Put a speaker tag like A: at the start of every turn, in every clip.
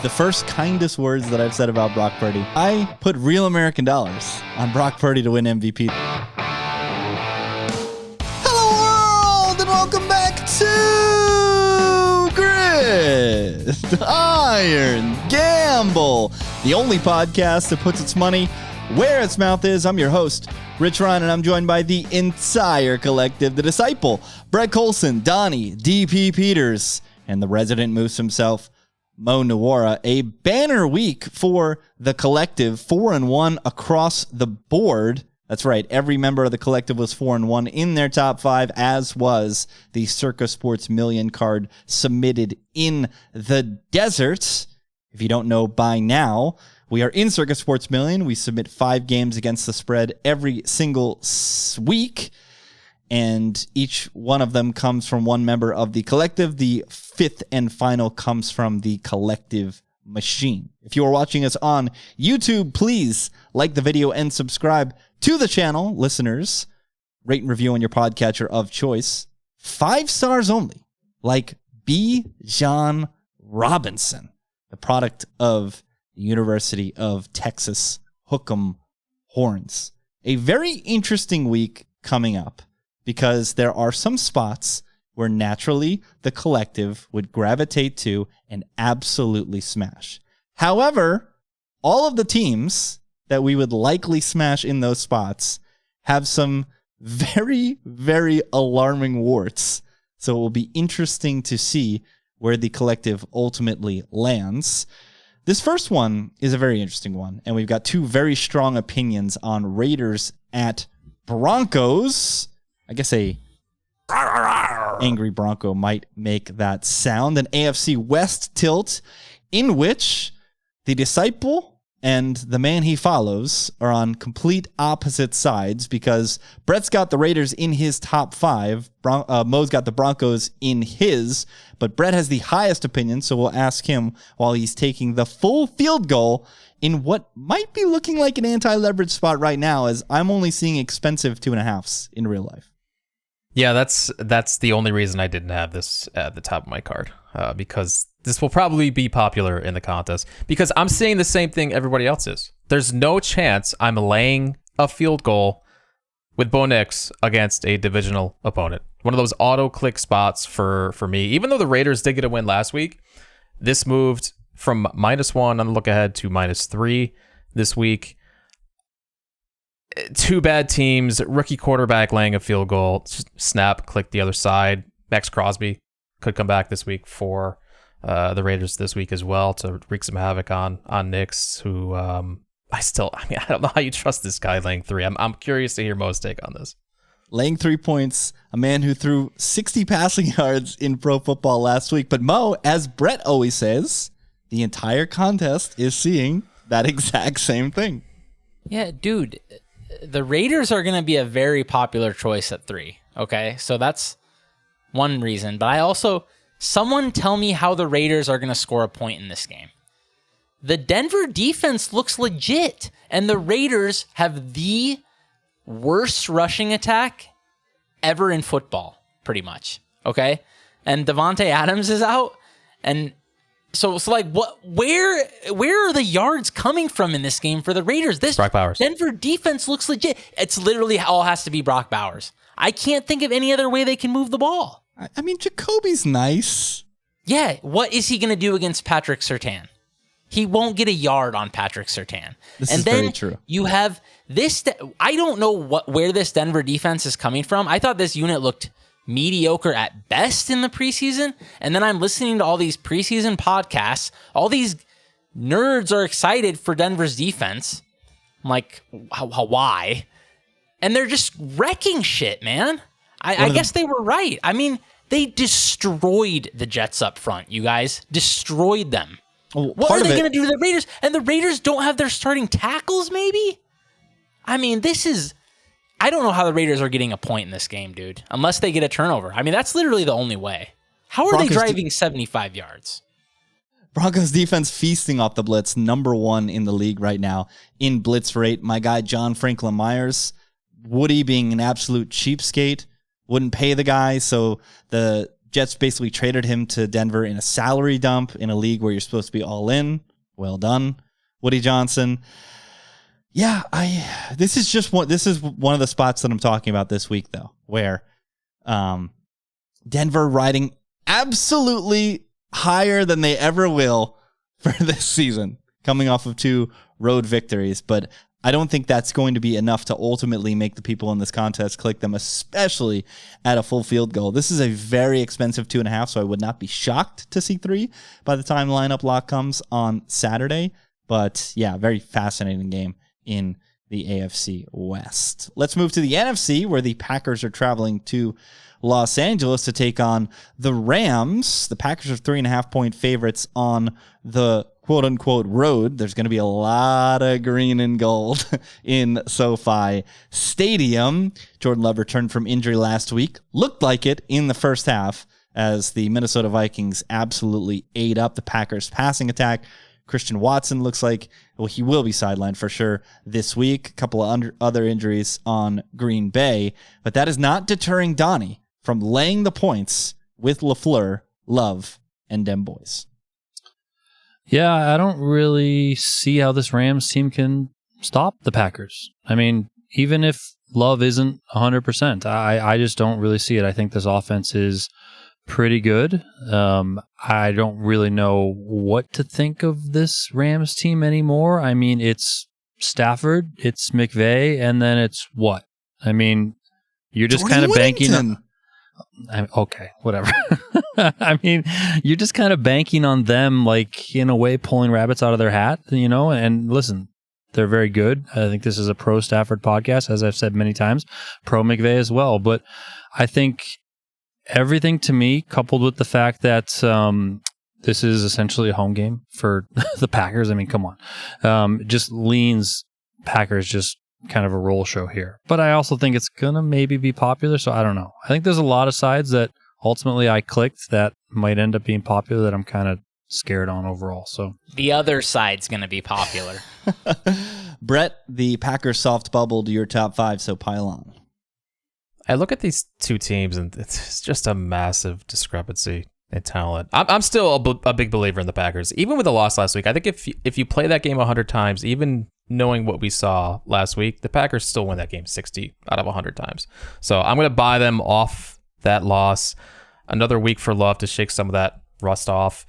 A: The first kindest words that I've said about Brock Purdy. I put real American dollars on Brock Purdy to win MVP. Hello world and welcome back to Gridiron Gamble, the only podcast that puts its money where its mouth is. I'm your host, Rich Ryan, and I'm joined by the entire collective, the Disciple, Brett Colson, Donnie, DP Peters, and the resident moose himself, Mo Nawara. A banner week for the collective, 4-1 across the board. That's right, every member of the collective was 4-1 in their top five, as was the CIRCA Sports Million card submitted in the desert. If you don't know by now, we are in CIRCA Sports Million. We submit 5 games against the spread every single week, and each one of them comes from one member of the collective. The fifth and final comes from the collective machine. If you are watching us on YouTube, please like the video and subscribe to the channel. Listeners, rate and review on your podcatcher of choice. 5 stars only, like B. John Robinson, the product of the University of Texas Hook'em Horns. A very interesting week coming up, because there are some spots where naturally the collective would gravitate to and absolutely smash. However, all of the teams that we would likely smash in those spots have some very, very alarming warts. So it will be interesting to see where the collective ultimately lands. This first one is a very interesting one, and we've got 2 very strong opinions on Raiders at Broncos. I guess a angry Bronco might make that sound. An AFC West tilt in which the Disciple and the man he follows are on complete opposite sides, because Brett's got the Raiders in his top 5. Mo's got the Broncos in his, but Brett has the highest opinion, so we'll ask him while he's taking the full field goal in what might be looking like an anti-leverage spot right now, as I'm only seeing expensive 2.5s in real life.
B: Yeah, that's the only reason I didn't have this at the top of my card, because this will probably be popular in the contest, because I'm seeing the same thing everybody else is. There's no chance I'm laying a field goal with Bo Nix against a divisional opponent. One of those auto-click spots for me. Even though the Raiders did get a win last week, this moved from -1 on the look ahead to -3 this week. 2 bad teams, rookie quarterback laying a field goal, snap, click the other side. Max Crosby could come back this week for the Raiders this week as well to wreak some havoc on Nix, who I don't know how you trust this guy laying 3. I'm curious to hear Mo's take on this.
A: Laying 3 points, a man who threw 60 passing yards in pro football last week. But Mo, as Brett always says, the entire contest is seeing that exact same thing.
C: Yeah, dude. The Raiders are going to be a very popular choice at 3, okay? So that's one reason. But someone tell me how the Raiders are going to score a point in this game. The Denver defense looks legit, and the Raiders have the worst rushing attack ever in football, pretty much, okay? And Devontae Adams is out, and So like, what? Where are the yards coming from in this game for the Raiders? This
B: Brock Bowers.
C: Denver defense looks legit. It's literally all has to be Brock Bowers. I can't think of any other way they can move the ball.
A: I mean, Jacoby's nice.
C: Yeah, what is he going to do against Patrick Surtain? He won't get a yard on Patrick Surtain.
A: This is very true.
C: You have this. I don't know where this Denver defense is coming from. I thought this unit looked mediocre at best in the preseason, and then I'm listening to all these preseason podcasts. All these nerds are excited for Denver's defense. I'm like, why? And they're just wrecking shit, man. I guess they were right. I mean, they destroyed the Jets up front, you guys. Destroyed them.
A: Well,
C: what are they going to do to the Raiders? And the Raiders don't have their starting tackles, maybe? I mean, I don't know how the Raiders are getting a point in this game, dude, unless they get a turnover. I mean, that's literally the only way. How are they driving 75 yards?
A: Broncos defense feasting off the blitz, number 1 in the league right now in blitz rate. My guy, John Franklin Myers, Woody being an absolute cheapskate, wouldn't pay the guy, so the Jets basically traded him to Denver in a salary dump in a league where you're supposed to be all in. Well done, Woody Johnson. Yeah, this is one of the spots that I'm talking about this week, though, where Denver riding absolutely higher than they ever will for this season, coming off of 2 road victories. But I don't think that's going to be enough to ultimately make the people in this contest click them, especially at a full field goal. This is a very expensive 2.5, so I would not be shocked to see 3 by the time lineup lock comes on Saturday. But yeah, very fascinating game in the AFC West. Let's move to the NFC, where the Packers are traveling to Los Angeles to take on the Rams. The Packers are 3.5-point favorites on the quote-unquote road. There's going to be a lot of green and gold in SoFi Stadium. Jordan Love returned from injury last week. Looked like it in the first half as the Minnesota Vikings absolutely ate up the Packers' passing attack. Christian Watson looks like, well, he will be sidelined for sure this week. A couple of other injuries on Green Bay, but that is not deterring Donnie from laying the points with LaFleur, Love, and them boys.
D: Yeah, I don't really see how this Rams team can stop the Packers. I mean, even if Love isn't 100%, I just don't really see it. I think this offense is pretty good. I don't really know what to think of this Rams team anymore. I mean, it's Stafford, it's McVay, and then it's what? I mean, you're just kind of banking on... Okay, whatever. I mean, you're just kind of banking on them, like, in a way, pulling rabbits out of their hat, you know? And listen, they're very good. I think this is a pro Stafford podcast, as I've said many times, pro McVay as well. But I think everything to me, coupled with the fact that this is essentially a home game for the Packers. I mean, come on. Just leans Packers just kind of a roll show here. But I also think it's going to maybe be popular, so I don't know. I think there's a lot of sides that ultimately I clicked that might end up being popular that I'm kind of scared on overall. So
C: the other side's going to be popular.
A: Brett, the Packers soft bubbled your top 5, so pile on.
B: I look at these 2 teams, and it's just a massive discrepancy in talent. I'm still a big believer in the Packers, even with the loss last week. I think if you play that game 100 times, even knowing what we saw last week, the Packers still win that game 60 out of 100 times. So I'm going to buy them off that loss. Another week for Love to shake some of that rust off.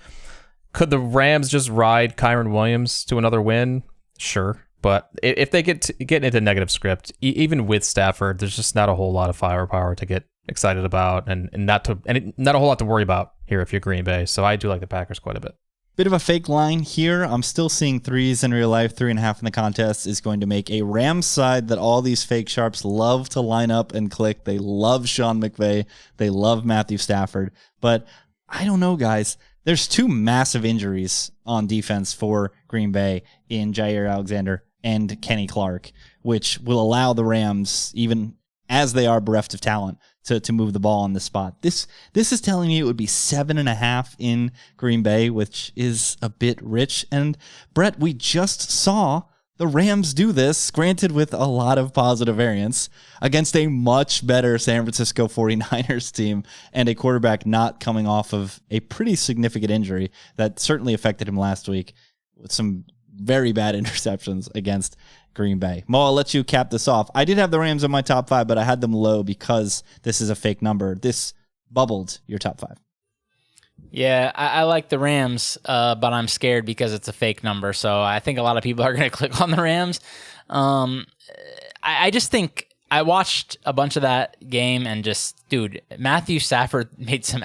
B: Could the Rams just ride Kyron Williams to another win? Sure. But if they get into negative script, even with Stafford, there's just not a whole lot of firepower to get excited about and not a whole lot to worry about here if you're Green Bay. So I do like the Packers quite a bit.
A: Bit of a fake line here. I'm still seeing 3s in real life. 3.5 in the contest is going to make a Rams side that all these fake sharps love to line up and click. They love Sean McVay. They love Matthew Stafford. But I don't know, guys. There's 2 massive injuries on defense for Green Bay in Jair Alexander and Kenny Clark, which will allow the Rams, even as they are bereft of talent, to move the ball on the spot. This is telling me it would be 7.5 in Green Bay, which is a bit rich. And Brett, we just saw the Rams do this, granted with a lot of positive variance, against a much better San Francisco 49ers team and a quarterback not coming off of a pretty significant injury that certainly affected him last week with some very bad interceptions against Green Bay. Mo, I'll let you cap this off. I did have the Rams in my top 5, but I had them low because this is a fake number. This bubbled your top 5.
C: Yeah, I like the Rams, but I'm scared because it's a fake number. So I think a lot of people are going to click on the Rams. I just think I watched a bunch of that game and just, dude, Matthew Stafford made some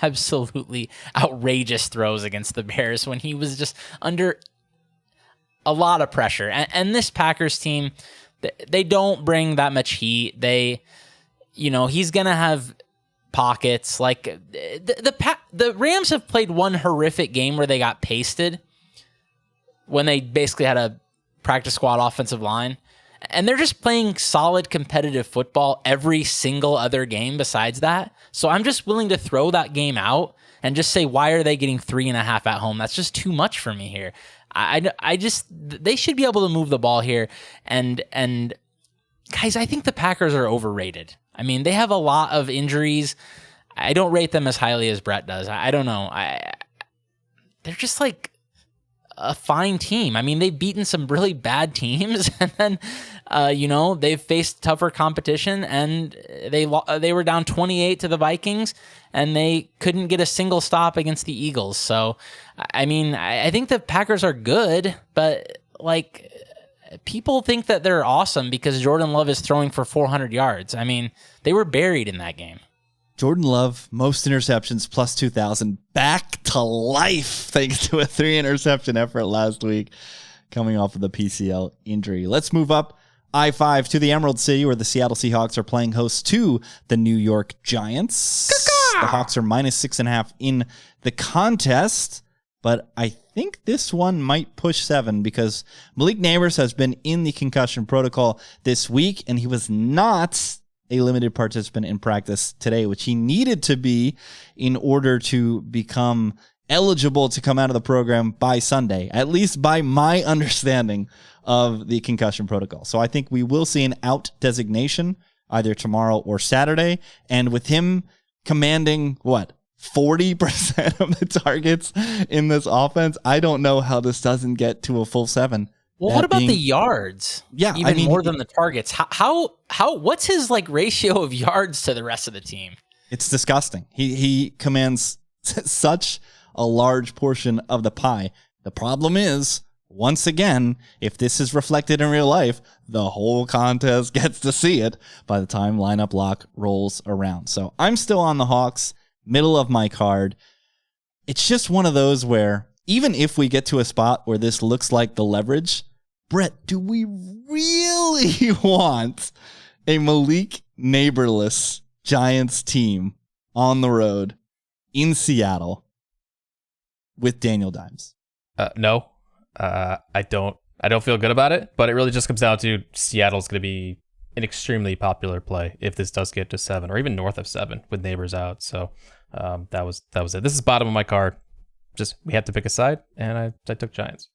C: absolutely outrageous throws against the Bears when he was just under a lot of pressure. And this Packers team, they don't bring that much heat. He's going to have pockets. Like the Rams have played one horrific game where they got pasted when they basically had a practice squad offensive line. And they're just playing solid competitive football every single other game besides that. So I'm just willing to throw that game out and just say, why are they getting 3.5 at home? That's just too much for me here. They should be able to move the ball here. And guys, I think the Packers are overrated. I mean, they have a lot of injuries. I don't rate them as highly as Brett does. I don't know. They're just like a fine team. I mean, they've beaten some really bad teams, and then they've faced tougher competition, and they were down 28 to the Vikings, and they couldn't get a single stop against the Eagles. So, I mean, I think the Packers are good, but like people think that they're awesome because Jordan Love is throwing for 400 yards. I mean, they were buried in that game.
A: Jordan Love, most interceptions, plus 2,000, back to life thanks to a 3-interception effort last week, coming off of the PCL injury. Let's move up I-5 to the Emerald City, where the Seattle Seahawks are playing host to the New York Giants. The Hawks are minus 6.5 in the contest, but I think this one might push 7 because Malik Neighbors has been in the concussion protocol this week, and he was not a limited participant in practice today, which he needed to be in order to become eligible to come out of the program by Sunday, at least by my understanding of the concussion protocol. So I think we will see an out designation either tomorrow or Saturday. And with him commanding, 40% of the targets in this offense, I don't know how this doesn't get to a full 7.
C: Well, what about the yards?
A: Yeah,
C: even more than the targets. How what's his like ratio of yards to the rest of the team?
A: It's disgusting. He commands such a large portion of the pie. The problem is, once again, if this is reflected in real life, the whole contest gets to see it by the time lineup lock rolls around. So I'm still on the Hawks, middle of my card. It's just one of those where even if we get to a spot where this looks like the leverage, Brett, do we really want a Malik Neighborless Giants team on the road in Seattle with Daniel Dimes?
B: No, I don't feel good about it, but it really just comes down to Seattle's going to be an extremely popular play if this does get to 7 or even north of 7 with Neighbors out. So that was it. This is bottom of my card. Just we had to pick a side, and I took Giants.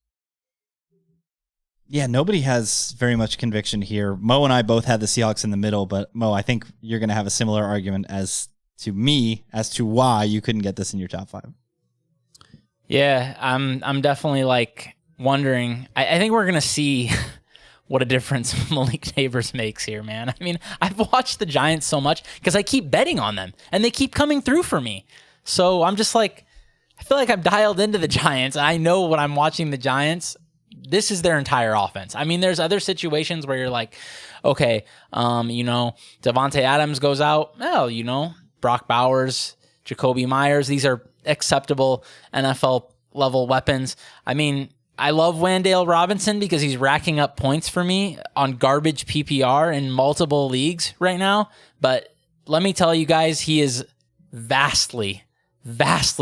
A: Yeah, nobody has very much conviction here. Mo and I both had the Seahawks in the middle, but Mo, I think you're going to have a similar argument as to me as to why you couldn't get this in your top 5.
C: Yeah, I'm definitely like wondering. I think we're going to see what a difference Malik Neighbors makes here, man. I mean, I've watched the Giants so much because I keep betting on them, and they keep coming through for me. So I'm just like, I feel like I'm dialed into the Giants, and I know when I'm watching the Giants, this is their entire offense. I mean, there's other situations where you're like, okay, Devontae Adams goes out. Well, Brock Bowers, Jacoby Myers, these are acceptable NFL level weapons. I mean, I love Wan'Dale Robinson because he's racking up points for me on garbage PPR in multiple leagues right now. But let me tell you guys, he is vastly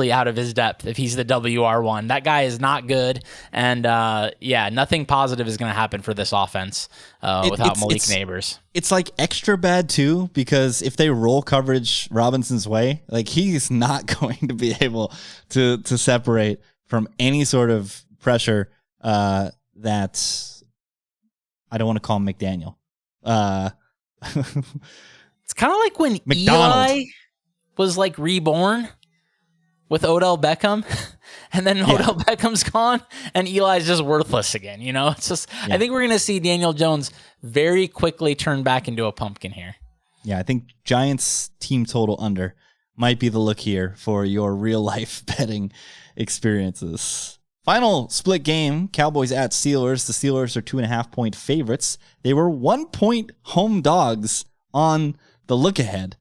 C: out of his depth if he's the WR1. That guy is not good. And nothing positive is going to happen for this offense without Malik Neighbors.
A: It's like extra bad too, because if they roll coverage Robinson's way, like he's not going to be able to separate from any sort of pressure that I don't want to call him McDaniel.
C: It's kind of like when
A: McDonald.
C: Eli was like reborn with Odell Beckham, and then Odell Beckham's gone, and Eli's just worthless again. It's just I think we're gonna see Daniel Jones very quickly turn back into a pumpkin here.
A: Yeah, I think Giants team total under might be the look here for your real life betting experiences. Final split game: Cowboys at Steelers. The Steelers are 2.5-point favorites. They were 1-point home dogs on the look ahead.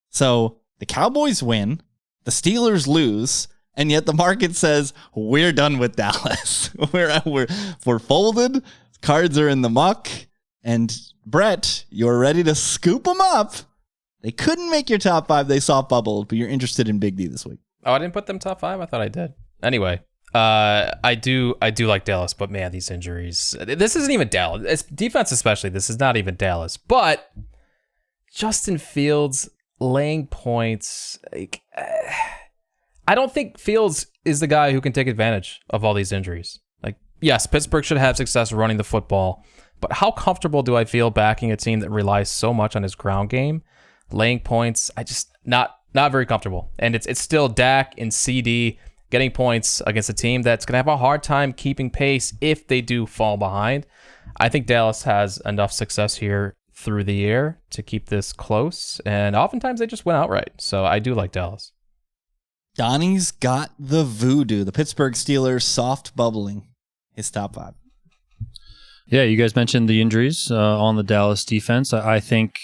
A: So the Cowboys win. The Steelers lose, and yet the market says we're done with Dallas. We're folded. Cards are in the muck, and Brett, you're ready to scoop them up. They couldn't make your top 5. They soft bubbled, but you're interested in Big D this week.
B: Oh, I didn't put them top 5. I thought I did. Anyway, I do like Dallas, but man, these injuries. This isn't even Dallas. It's defense, especially. This is not even Dallas, but Justin Fields laying points, I don't think Fields is the guy who can take advantage of all these injuries. Like, yes, Pittsburgh should have success running the football, but how comfortable do I feel backing a team that relies so much on his ground game, laying points? I just not Not very comfortable. And it's still Dak and CD getting points against a team that's going to have a hard time keeping pace if they do fall behind. I think Dallas has enough success here through the year to keep this close, and oftentimes they just win outright. So I do like Dallas.
A: Donnie's got the voodoo. The Pittsburgh Steelers soft bubbling his top 5.
D: Yeah, you guys mentioned the injuries on the Dallas defense. I think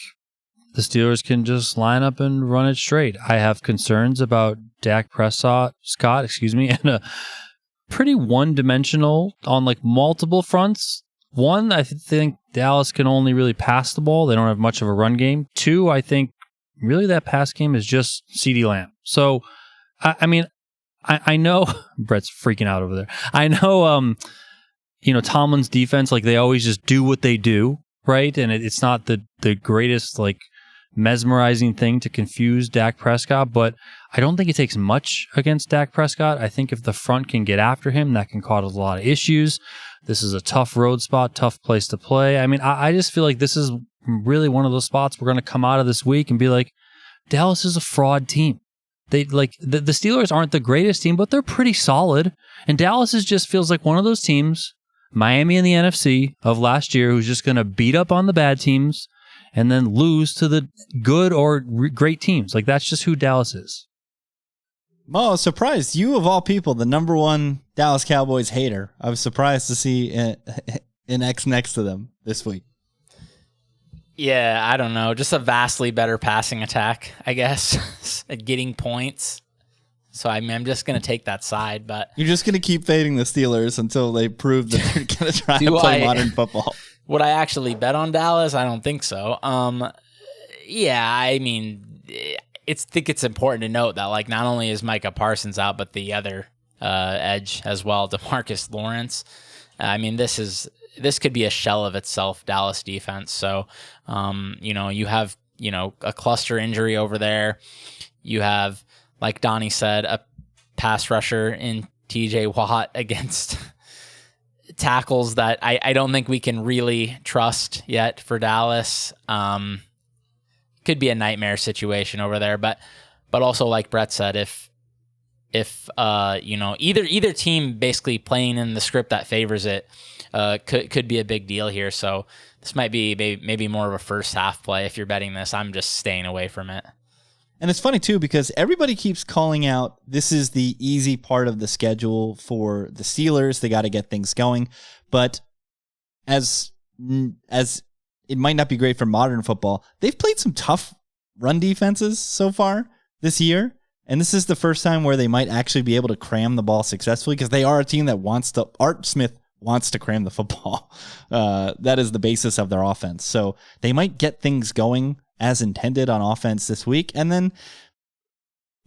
D: the Steelers can just line up and run it straight. I have concerns about Dak Prescott, and a pretty one-dimensional on like multiple fronts. One, I think Dallas can only really pass the ball. They don't have much of a run game. 2, I think really that pass game is just CeeDee Lamb. So, I mean, I know Brett's freaking out over there. I know, Tomlin's defense, like they always just do what they do, right? And it's not the greatest, like, mesmerizing thing to confuse Dak Prescott, but I don't think it takes much against Dak Prescott. I think if the front can get after him, that can cause a lot of issues. This is a tough road spot, tough place to play. I mean, I just feel like this is really one of those spots we're going to come out of this week and be like, Dallas is a fraud team. They like the Steelers aren't the greatest team, but they're pretty solid. And Dallas just feels like one of those teams, Miami in the NFC of last year, who's just going to beat up on the bad teams and then lose to the good or great teams. Like, that's just who Dallas is.
A: Mo, I was surprised. You, of all people, the number one Dallas Cowboys hater. I was surprised to see an X next to them this week.
C: Yeah, I don't know. Just a vastly better passing attack, I guess, at getting points. So, I mean, I'm just going to take that side. But
A: you're just going to keep fading the Steelers until they prove that they're going to try to play modern football.
C: Would I actually bet on Dallas? I don't think so. Yeah, I mean, I think it's important to note that, like, not only is Micah Parsons out, but the other edge as well, DeMarcus Lawrence. I mean, this could be a shell of itself, Dallas defense. So, you have, a cluster injury over there. You have, like Donnie said, a pass rusher in TJ Watt against tackles that I don't think we can really trust yet for Dallas. Could be a nightmare situation over there, but also, like Brett said, if either team basically playing in the script that favors it could be a big deal here. So this might be maybe more of a first half play. If you're betting this, I'm just staying away from it.
A: And it's funny, too, because everybody keeps calling out this is the easy part of the schedule for the Steelers. They got to get things going. But as it might not be great for modern football, they've played some tough run defenses so far this year. And this is the first time where they might actually be able to cram the ball successfully because they are a team that Art Smith wants to cram the football. That is the basis of their offense. So they might get things going as intended on offense this week. And then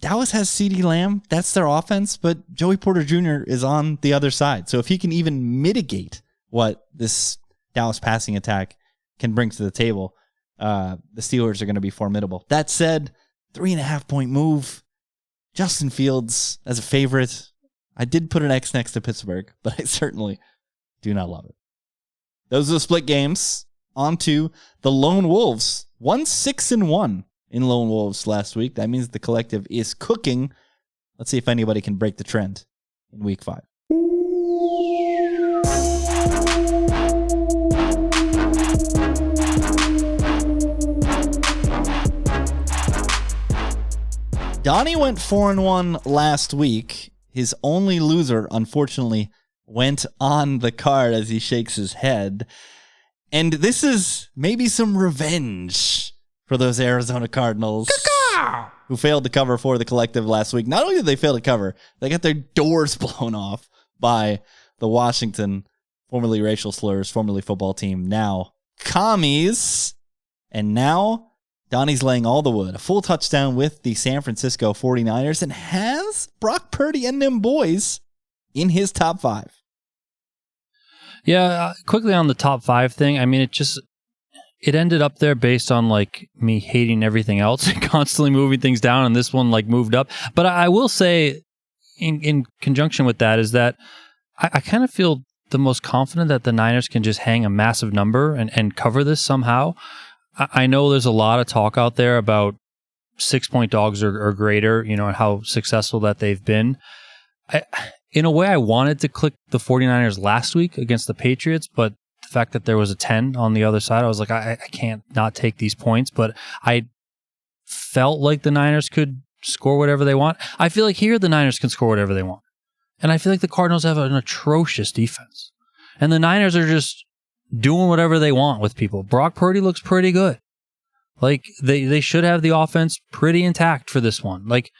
A: Dallas has CeeDee Lamb. That's their offense, but Joey Porter Jr. is on the other side. So if he can even mitigate what this Dallas passing attack can bring to the table, the Steelers are going to be formidable. That said, 3.5-point move. Justin Fields as a favorite. I did put an X next to Pittsburgh, but I certainly do not love it. Those are the split games. On to the Lone Wolves. 1-6-1 in Lone Wolves last week. That means the collective is cooking. Let's see if anybody can break the trend in week 5. Donnie went 4-1 last week. His only loser, unfortunately, went on the card as he shakes his head. And this is maybe some revenge for those Arizona Cardinals who failed to cover for the collective last week. Not only did they fail to cover, they got their doors blown off by the Washington, formerly racial slurs, formerly football team, now commies. And now Donnie's laying all the wood. A full touchdown with the San Francisco 49ers and has Brock Purdy and them boys in his top 5.
D: Yeah, quickly on the top 5 thing. I mean, it ended up there based on like me hating everything else and constantly moving things down, and this one like moved up. But I will say, in conjunction with that, is that I kind of feel the most confident that the Niners can just hang a massive number and cover this somehow. I know there's a lot of talk out there about 6-point dogs or greater, and how successful that they've been. In a way, I wanted to click the 49ers last week against the Patriots, but the fact that there was a 10 on the other side, I was like, I can't not take these points. But I felt like the Niners could score whatever they want. I feel like here the Niners can score whatever they want. And I feel like the Cardinals have an atrocious defense. And the Niners are just doing whatever they want with people. Brock Purdy looks pretty good. Like, they should have the offense pretty intact for this one. Like,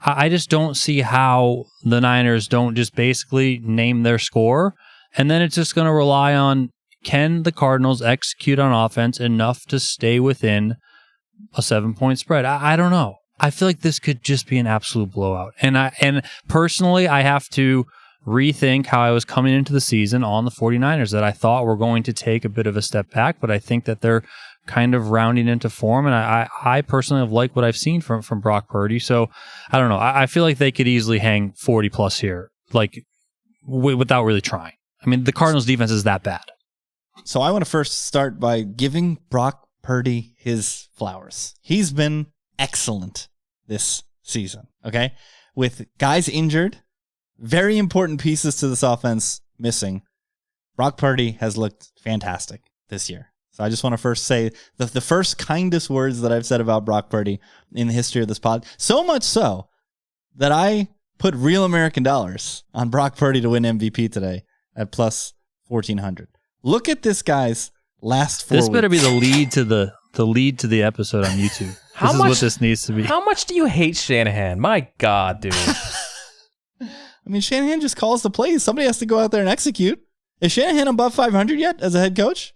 D: I just don't see how the Niners don't just basically name their score, and then it's just going to rely on, can the Cardinals execute on offense enough to stay within a 7-point spread? I don't know. I feel like this could just be an absolute blowout. And personally, I have to rethink how I was coming into the season on the 49ers, that I thought were going to take a bit of a step back, but I think that they're kind of rounding into form, and I personally have liked what I've seen from Brock Purdy. So I don't know. I feel like they could easily hang 40 plus here, like without really trying. I mean, the Cardinals defense is that bad.
A: So I want to first start by giving Brock Purdy his flowers. He's been excellent this season, okay? With guys injured, very important pieces to this offense missing, Brock Purdy has looked fantastic this year. So I just want to first say the first kindest words that I've said about Brock Purdy in the history of this pod. So much so that I put real American dollars on Brock Purdy to win MVP today at plus 1,400. Look at this guy's last 4 weeks.
D: This better be the lead to the episode on YouTube. This is what this needs to be.
B: How much do you hate Shanahan? My God, dude.
A: I mean, Shanahan just calls the plays. Somebody has to go out there and execute. Is Shanahan above 500 yet as a head coach?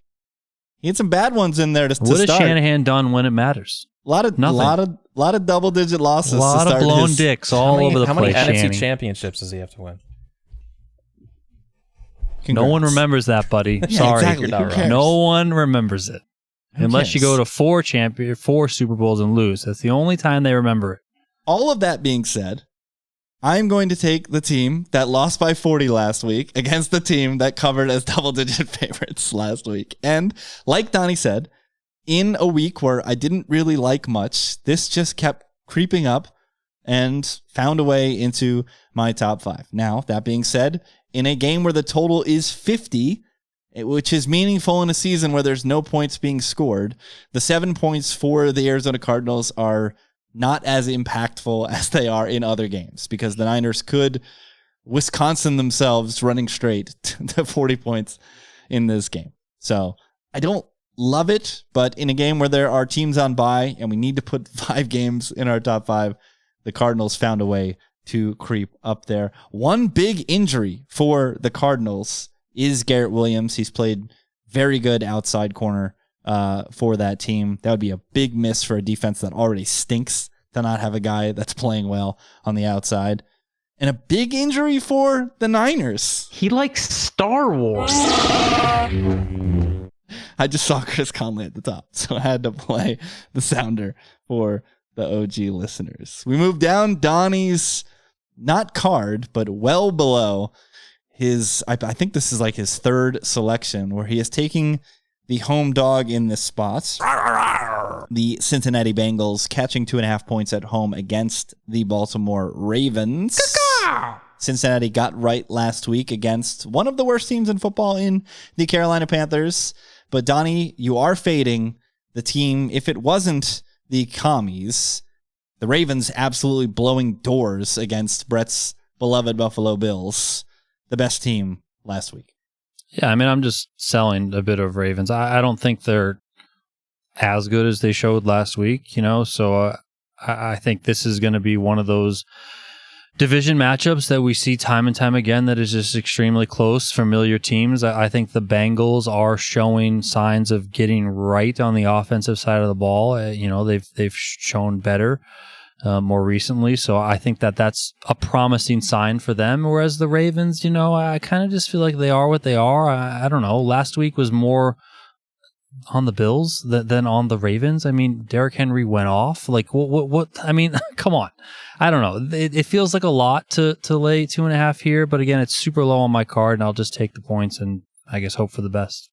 A: He had some bad ones in there to start.
D: What has Shanahan done when it matters?
A: A lot of double-digit losses.
D: A lot of blown dicks all over the place.
B: How many NFC championships does he have to win?
A: Congrats.
D: No one remembers that, buddy.
A: Yeah,
D: Sorry,
A: exactly.
D: No one remembers it. Unless you go to 4 Super Bowls and lose. That's the only time they remember it.
A: All of that being said, I'm going to take the team that lost by 40 last week against the team that covered as double-digit favorites last week. And like Donnie said, in a week where I didn't really like much, this just kept creeping up and found a way into my top 5. Now, that being said, in a game where the total is 50, which is meaningful in a season where there's no points being scored, the 7 points for the Arizona Cardinals are not as impactful as they are in other games, because the Niners could Wisconsin themselves running straight to 40 points in this game. So I don't love it, but in a game where there are teams on bye and we need to put 5 games in our top 5, the Cardinals found a way to creep up there. One big injury for the Cardinals is Garrett Williams. He's played very good outside corner for that team. That would be a big miss for a defense that already stinks to not have a guy that's playing well on the outside. And a big injury for the Niners.
C: He likes Star Wars.
A: I just saw Chris Conley at the top, so I had to play the sounder for the OG listeners. We move down Donnie's, not card, but well below his, I think this is like his 3rd selection, where he is taking the home dog in this spot, the Cincinnati Bengals, catching 2.5 points at home against the Baltimore Ravens. Cincinnati got right last week against one of the worst teams in football in the Carolina Panthers. But Donnie, you are fading the team. If it wasn't the Commies, the Ravens absolutely blowing doors against Brett's beloved Buffalo Bills, the best team last week.
D: Yeah, I mean, I'm just selling a bit of Ravens. I don't think they're as good as they showed last week, so I think this is going to be one of those division matchups that we see time and time again that is just extremely close, familiar teams. I think the Bengals are showing signs of getting right on the offensive side of the ball. They've shown better more recently, so I think that's a promising sign for them. Whereas the Ravens, I kind of just feel like they are what they are. I don't know. Last week was more on the Bills than on the Ravens. I mean, Derrick Henry went off. Like, what? I mean, come on. I don't know. It feels like a lot to lay 2.5 here, but again, it's super low on my card, and I'll just take the points and I guess hope for the best.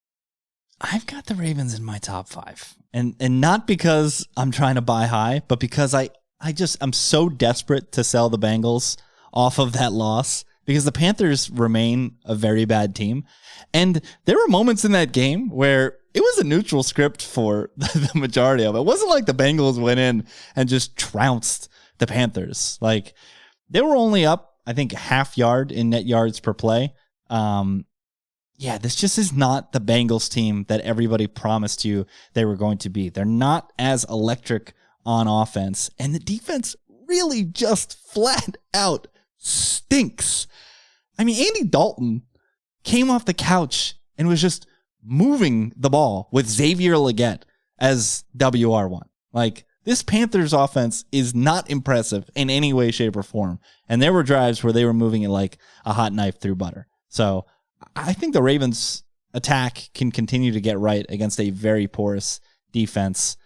A: I've got the Ravens in my top 5. And not because I'm trying to buy high, but because I'm so desperate to sell the Bengals off of that loss because the Panthers remain a very bad team. And there were moments in that game where it was a neutral script for the majority of it. It wasn't like the Bengals went in and just trounced the Panthers. Like, they were only up, I think, half yard in net yards per play. This just is not the Bengals team that everybody promised you they were going to be. They're not as electric on offense, and the defense really just flat out stinks. I mean, Andy Dalton came off the couch and was just moving the ball with Xavier Legette as WR1. Like, this Panthers offense is not impressive in any way, shape, or form. And there were drives where they were moving it like a hot knife through butter. So I think the Ravens attack can continue to get right against a very porous defense.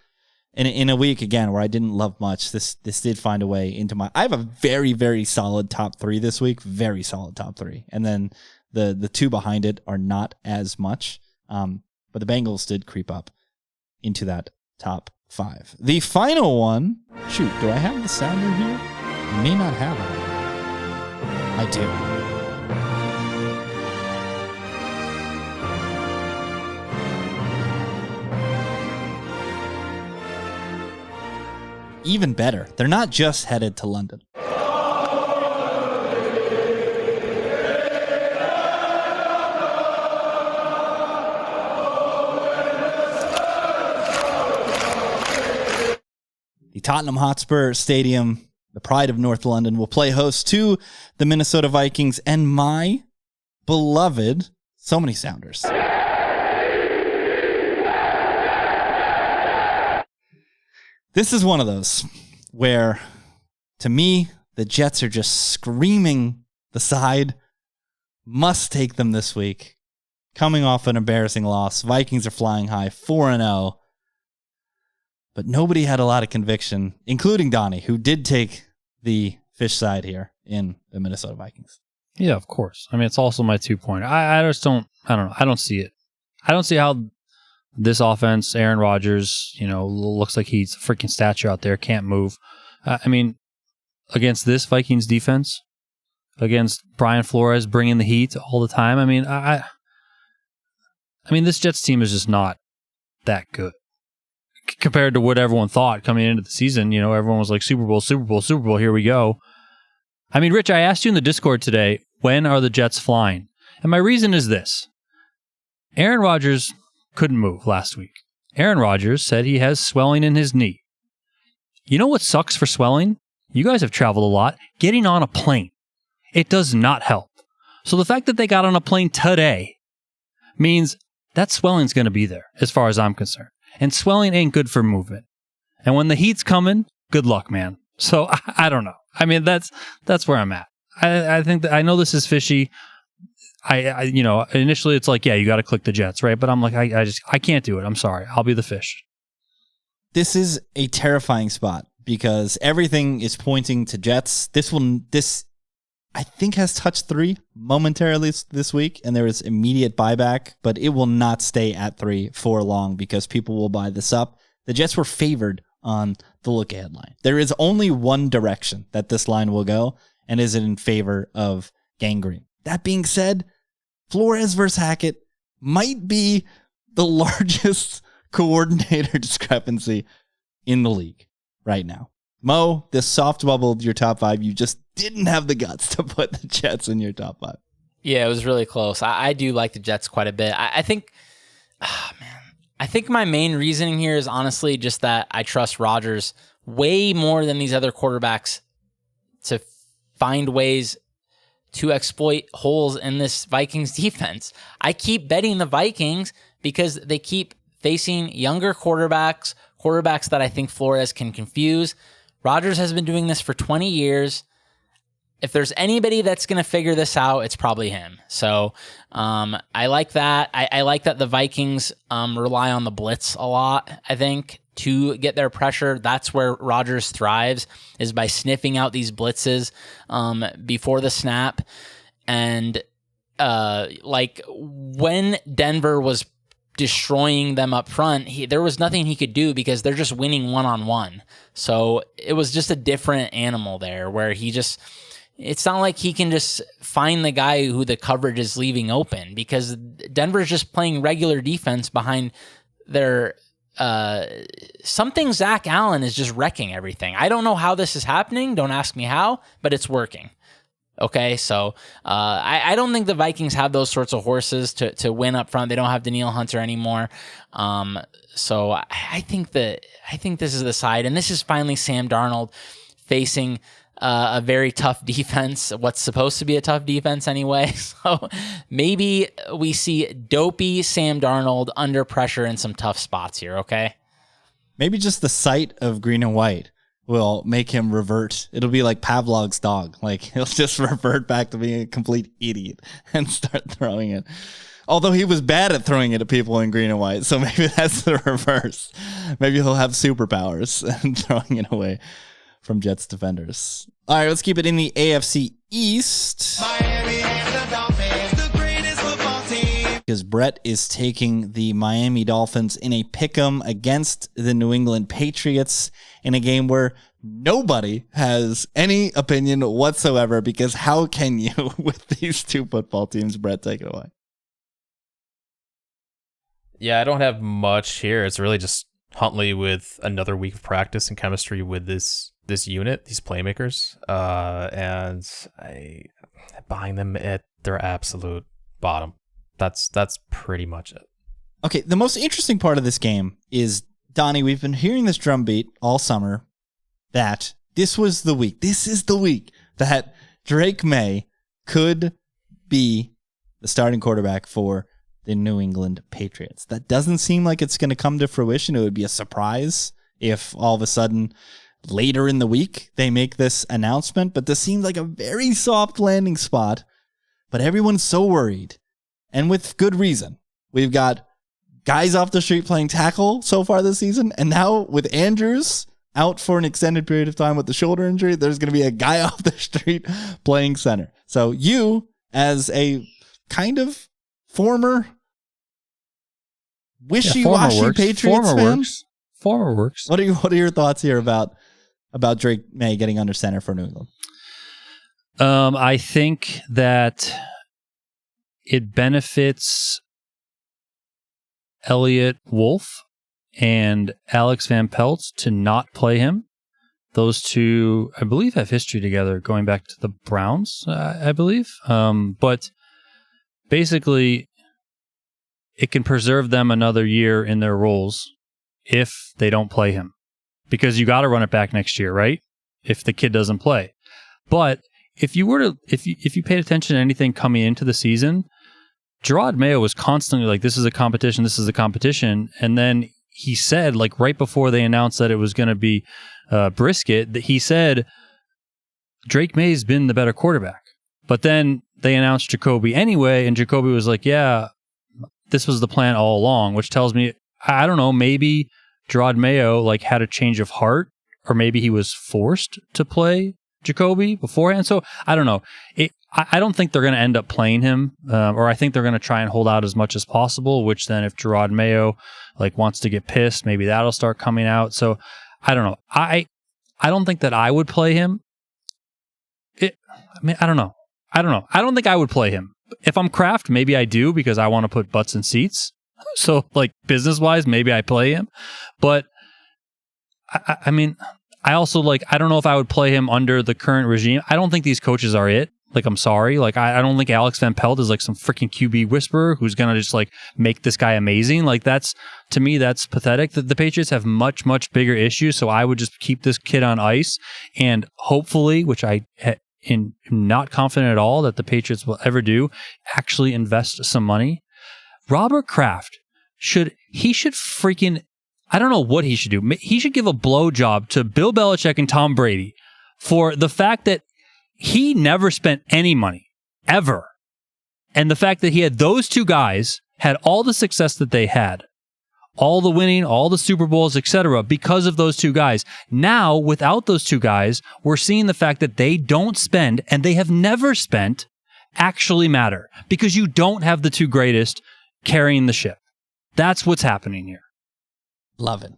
A: And in a week, again, where I didn't love much, this did find a way into my... I have a very, very solid top 3 this week. Very solid top 3. And then the 2 behind it are not as much. But the Bengals did creep up into that top 5. The final one... Shoot, do I have the sounder here? I may not have it. I do. Even better, they're not just headed to London. The Tottenham Hotspur Stadium, the pride of North London, will play host to the Minnesota Vikings and my beloved, so many sounders. This is one of those where, to me, the Jets are just screaming the side. Must take them this week. Coming off an embarrassing loss. Vikings are flying high, 4-0. But nobody had a lot of conviction, including Donnie, who did take the fish side here in the Minnesota Vikings.
D: Yeah, of course. I mean, it's also my 2-point. I don't know. I don't see it. I don't see how this offense, Aaron Rodgers, looks like he's a freaking statue out there, can't move. I mean, against this Vikings defense, against Brian Flores bringing the heat all the time, I mean, this Jets team is just not that good compared to what everyone thought coming into the season. Everyone was like, Super Bowl, Super Bowl, Super Bowl, here we go. I mean, Rich, I asked you in the Discord today, when are the Jets flying? And my reason is this. Aaron Rodgers couldn't move last week. Aaron Rodgers said he has swelling in his knee. You know what sucks for swelling? You guys have traveled a lot. Getting on a plane. It does not help. So the fact that they got on a plane today means that swelling's going to be there, as far as I'm concerned. And swelling ain't good for movement. And when the heat's coming, good luck, man. So I don't know. I mean, that's where I'm at. I think that I know this is fishy. I initially it's like, yeah, you got to click the Jets, right? But I'm like, I can't do it. I'm sorry. I'll be the fish.
A: This is a terrifying spot because everything is pointing to Jets. This I think has touched 3 momentarily this week, and there is immediate buyback, but it will not stay at 3 for long because people will buy this up. The Jets were favored on the look-ahead line. There is only one direction that this line will go, and is in favor of Gangrene. That being said, Flores versus Hackett might be the largest coordinator discrepancy in the league right now. Mo, this soft bubbled your top 5. You just didn't have the guts to put the Jets in your top 5.
C: Yeah, it was really close. I do like the Jets quite a bit. I think my main reasoning here is honestly just that I trust Rodgers way more than these other quarterbacks to find ways to exploit holes in this Vikings defense. I keep betting the Vikings because they keep facing younger quarterbacks that I think Flores can confuse. Rodgers has been doing this for 20 years. If there's anybody that's going to figure this out, it's probably him. So I like that. I like that the Vikings rely on the blitz a lot, I think, to get their pressure. That's where Rodgers thrives, is by sniffing out these blitzes before the snap. And like when Denver was destroying them up front, there was nothing he could do because they're just winning one-on-one. So it was just a different animal there where it's not like he can just find the guy who the coverage is leaving open because Denver's just playing regular defense behind their something. Zach Allen is just wrecking everything. I don't know how this is happening. Don't ask me how, but it's working. Okay, so I don't think the Vikings have those sorts of horses to win up front. They don't have Danielle Hunter anymore. So I think this is the side, and this is finally Sam Darnold facing a very tough defense, what's supposed to be a tough defense anyway. So maybe we see dopey Sam Darnold under pressure in some tough spots here, okay?
A: Maybe just the sight of green and white will make him revert. It'll be like Pavlov's dog. Like, he'll just revert back to being a complete idiot and start throwing it. Although he was bad at throwing it at people in green and white, so maybe that's the reverse. Maybe he'll have superpowers and throwing it away from Jets defenders. All right, let's keep it in the AFC East. Miami and the Dolphins, the greatest football team. Because Brett is taking the Miami Dolphins in a pick'em against the New England Patriots in a game where nobody has any opinion whatsoever, because how can you with these two football teams? Brett, take it away.
B: Yeah, I don't have much here. It's really just Huntley with another week of practice and chemistry with this unit, these playmakers, and I buying them at their absolute bottom. That's pretty much it.
A: Okay, the most interesting part of this game is, Donnie, we've been hearing this drumbeat all summer that this was the week. This is the week that Drake May could be the starting quarterback for the New England Patriots. That doesn't seem like it's going to come to fruition. It would be a surprise if all of a sudden later in the week they make this announcement, but this seems like a very soft landing spot. But everyone's so worried, and with good reason. We've got guys off the street playing tackle so far this season, and now with Andrews out for an extended period of time with the shoulder injury, there's going to be a guy off the street playing center. So you, as a kind of former wishy-washy Patriots fan,
D: former works.
A: What are your thoughts here about Drake May getting under center for New England?
D: I think that it benefits Elliott Wolf and Alex Van Pelt to not play him. Those two, I believe, have history together going back to the Browns, I believe. But basically, it can preserve them another year in their roles if they don't play him. Because you got to run it back next year, right? If the kid doesn't play. But if you paid attention to anything coming into the season, Gerard Mayo was constantly like, this is a competition. And then he said, like right before they announced that it was going to be Brisket, that he said, Drake May's been the better quarterback. But then they announced Jacoby anyway, and Jacoby was like, yeah, this was the plan all along, which tells me, I don't know, maybe Gerard Mayo like had a change of heart, or maybe he was forced to play Jacoby beforehand. So I don't know. I don't think they're going to end up playing him, or I think they're going to try and hold out as much as possible, which then if Gerard Mayo like wants to get pissed, maybe that'll start coming out. So I don't know. I don't think that I would play him. I don't know. I don't think I would play him. If I'm Kraft, maybe I do because I want to put butts in seats. So like business-wise, maybe I play him. But I mean, I also I don't know if I would play him under the current regime. I don't think these coaches are it. Like, I'm sorry. Like, I don't think Alex Van Pelt is like some freaking QB whisperer who's going to just like make this guy amazing. Like, to me, that's pathetic. The Patriots have much, much bigger issues. So I would just keep this kid on ice and hopefully, which I am not confident at all that the Patriots will ever do, actually invest some money. Robert Kraft should freaking, I don't know what he should do. He should give a blowjob to Bill Belichick and Tom Brady for the fact that he never spent any money, ever. And the fact that he had those two guys, had all the success that they had, all the winning, all the Super Bowls, etc., because of those two guys. Now, without those two guys, we're seeing the fact that they don't spend, and they have never spent, actually matter. Because you don't have the two greatest carrying the ship. That's what's happening here.
A: Love it.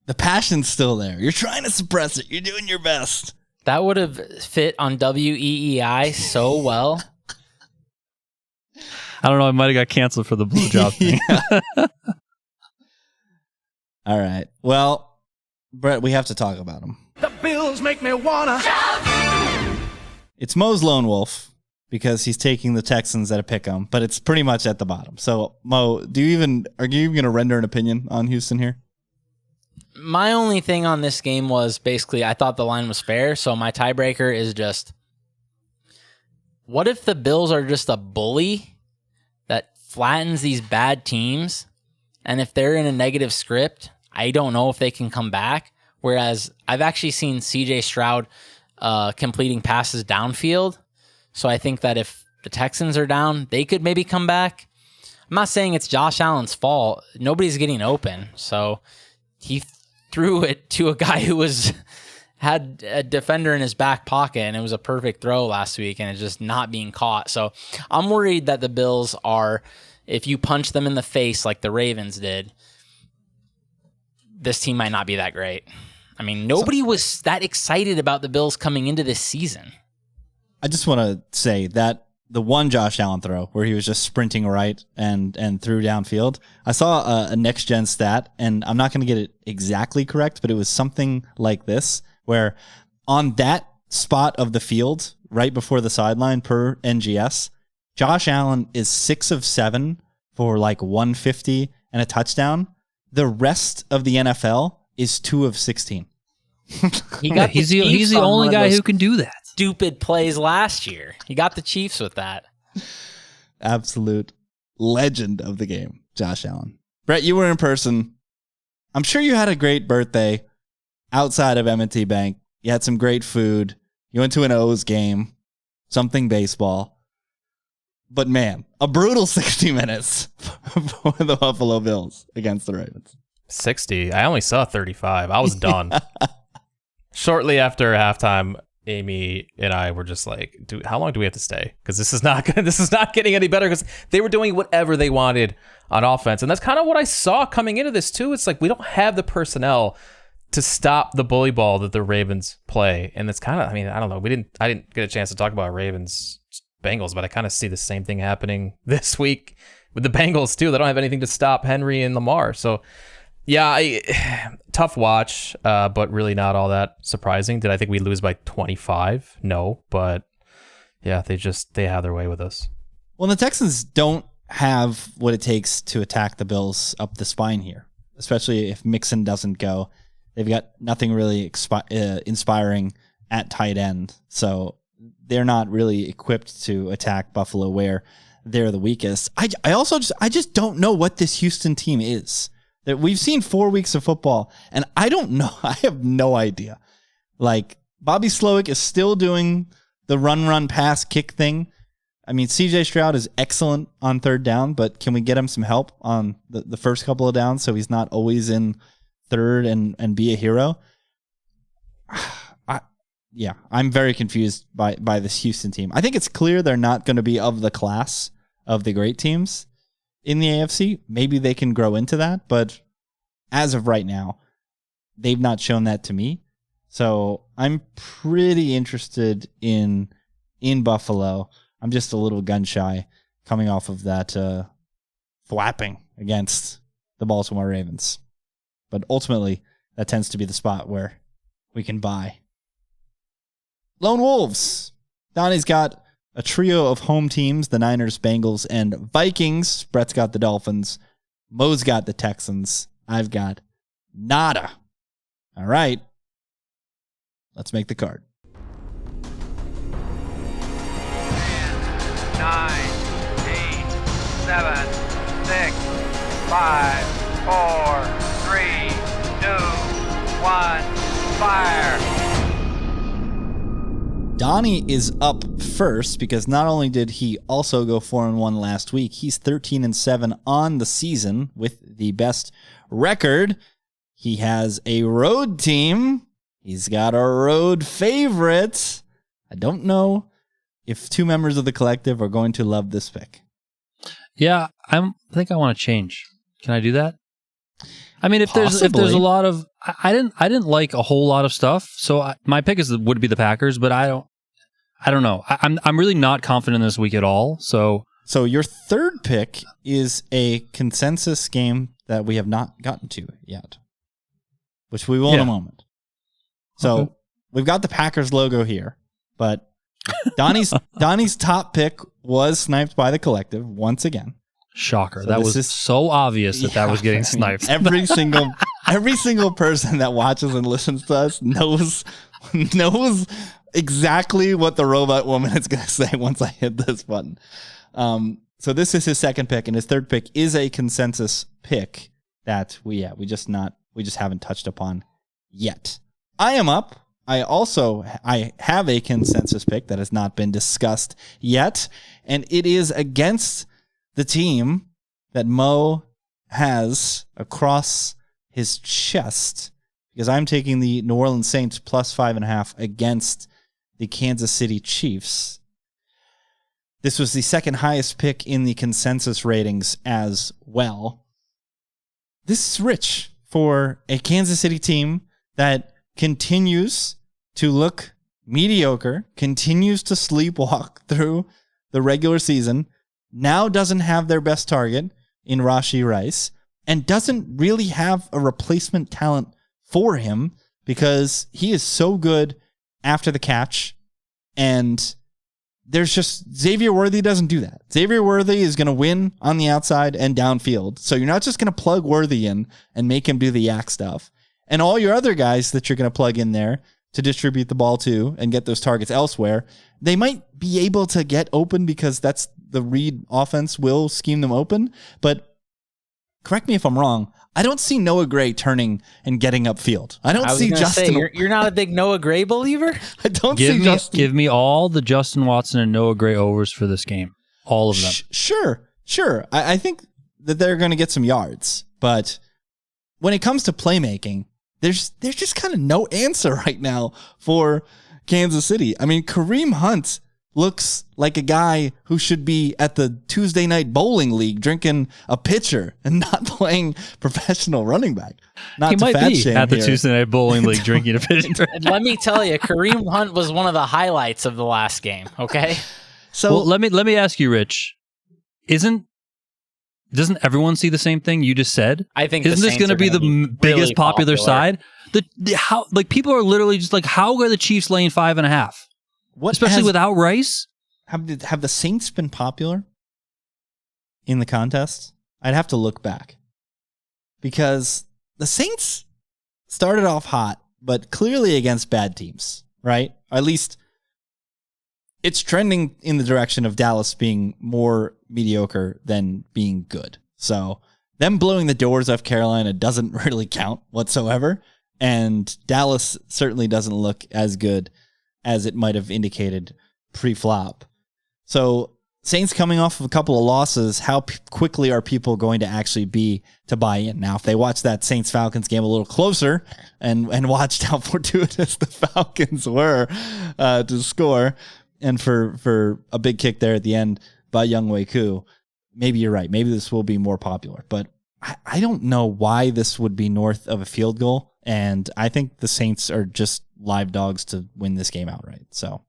A: The passion's still there. You're trying to suppress it. You're doing your best.
C: That would have fit on WEEI so well.
D: I don't know. I might have got canceled for the blowjob thing.
A: All right. Well, Brett, we have to talk about him.
E: The Bills make me wanna shout.
A: It's Mo's lone wolf because he's taking the Texans at a pick'em, but it's pretty much at the bottom. So, Mo, are you even going to render an opinion on Houston here?
C: My only thing on this game was basically I thought the line was fair, so my tiebreaker is just, what if the Bills are just a bully that flattens these bad teams, and if they're in a negative script, I don't know if they can come back, whereas I've actually seen CJ Stroud completing passes downfield, so I think that if the Texans are down, they could maybe come back. I'm not saying it's Josh Allen's fault. Nobody's getting open, so he threw it to a guy who had a defender in his back pocket, and it was a perfect throw last week, and it's just not being caught. So I'm worried that the Bills are, if you punch them in the face like the Ravens did, this team might not be that great. I mean, nobody was that excited about the Bills coming into this season.
A: I just want to say that the one Josh Allen throw where he was just sprinting right and threw downfield, I saw a next gen stat, and I'm not going to get it exactly correct, but it was something like this, where on that spot of the field, right before the sideline per NGS, Josh Allen is 6 of 7 for like 150 and a touchdown. The rest of the NFL is 2 of 16.
D: He's the only guy who can do that.
C: Stupid plays last year. He got the Chiefs with that.
A: Absolute legend of the game, Josh Allen. Brett, you were in person. I'm sure you had a great birthday outside of M&T Bank. You had some great food. You went to an O's game, something baseball. But man, a brutal 60 minutes for the Buffalo Bills against the Ravens.
B: 60. I only saw 35. I was done. Shortly after halftime, Amy and I were just like, "Dude, how long do we have to stay? Because this is not getting any better." Because they were doing whatever they wanted on offense, and that's kind of what I saw coming into this too. It's like we don't have the personnel to stop the bully ball that the Ravens play, and it's kind of, I mean, I don't know. I didn't get a chance to talk about Ravens Bengals, but I kind of see the same thing happening this week with the Bengals too. They don't have anything to stop Henry and Lamar, so. Yeah, tough watch, but really not all that surprising. Did I think we'd lose by 25? No, but yeah, they have their way with us.
A: Well, the Texans don't have what it takes to attack the Bills up the spine here, especially if Mixon doesn't go. They've got nothing really inspiring at tight end, so they're not really equipped to attack Buffalo where they're the weakest. I just don't know what this Houston team is. That we've seen 4 weeks of football, and I don't know. I have no idea. Like, Bobby Slowick is still doing the run, pass, kick thing. I mean, CJ Stroud is excellent on third down, but can we get him some help on the first couple of downs so he's not always in third and be a hero? I'm very confused by this Houston team. I think it's clear they're not going to be of the class of the great teams in the AFC. Maybe they can grow into that, but as of right now, they've not shown that to me. So I'm pretty interested in Buffalo. I'm just a little gun shy coming off of that thwapping against the Baltimore Ravens. But ultimately, that tends to be the spot where we can buy. Lone Wolves. Donnie's got a trio of home teams, the Niners, Bengals, and Vikings. Brett's got the Dolphins. Mo's got the Texans. I've got nada. All right. Let's make the card.
E: 10, 9, 8, 7, 6, 5, 4, 3, 2, 1, fire.
A: Donnie is up first because not only did he also go 4-1 last week, he's 13-7 on the season with the best record. He has a road team. He's got a road favorite. I don't know if two members of the collective are going to love this pick.
D: Yeah, I think I want to change. Can I do that? I mean, if there's a lot of, I didn't like a whole lot of stuff. So my pick would be the Packers, but I don't know. I'm really not confident this week at all. So
A: your third pick is a consensus game that we have not gotten to yet, which we will in a moment. So we've got the Packers logo here, but Donnie's top pick was sniped by the collective once again.
D: Shocker. So that was so obvious that was getting sniped.
A: Every single person that watches and listens to us knows exactly what the robot woman is going to say once I hit this button. So this is his second pick, and his third pick is a consensus pick that we just haven't touched upon yet. I am up. I have a consensus pick that has not been discussed yet, and it is against the team that Mo has across his chest, because I'm taking the New Orleans Saints plus 5.5 against the Kansas City Chiefs. This was the second highest pick in the consensus ratings as well. This is rich for a Kansas City team that continues to look mediocre, continues to sleepwalk through the regular season, now doesn't have their best target in Rashee Rice, and doesn't really have a replacement talent for him because he is so good after the catch, and there's just Xavier Worthy doesn't do that. Xavier Worthy is going to win on the outside and downfield, so you're not just going to plug Worthy in and make him do the yak stuff. And all your other guys that you're going to plug in there to distribute the ball to and get those targets elsewhere, they might be able to get open because that's the read offense will scheme them open. But correct me if I'm wrong, I don't see Noah Gray turning and getting upfield. I don't see Justin.
C: You're not a big Noah Gray believer?
A: I don't see Justin.
D: Give me all the Justin Watson and Noah Gray overs for this game. All of them.
A: Sure. I think that they're going to get some yards. But when it comes to playmaking, there's just kind of no answer right now for Kansas City. I mean, Kareem Hunt looks like a guy who should be at the Tuesday night bowling league drinking a pitcher and not playing professional running back.
D: He might be at the Tuesday night bowling league drinking a pitcher.
C: And let me tell you, Kareem Hunt was one of the highlights of the last game. Okay,
D: so let me ask you, Rich. Doesn't everyone see the same thing you just said?
C: I think
D: isn't this going to be the biggest popular side? How people are literally just like, how are the Chiefs laying 5.5? Especially without Rice?
A: Have the Saints been popular in the contest? I'd have to look back. Because the Saints started off hot, but clearly against bad teams, right? Or at least it's trending in the direction of Dallas being more mediocre than being good. So them blowing the doors off Carolina doesn't really count whatsoever. And Dallas certainly doesn't look as good as it might have indicated pre-flop. So Saints coming off of a couple of losses, how quickly are people going to actually be to buy in? Now, if they watch that Saints-Falcons game a little closer and watched how fortuitous the Falcons were to score, and for a big kick there at the end by Younghoe Koo, maybe you're right. Maybe this will be more popular. But I don't know why this would be north of a field goal, and I think the Saints are just live dogs to win this game outright. So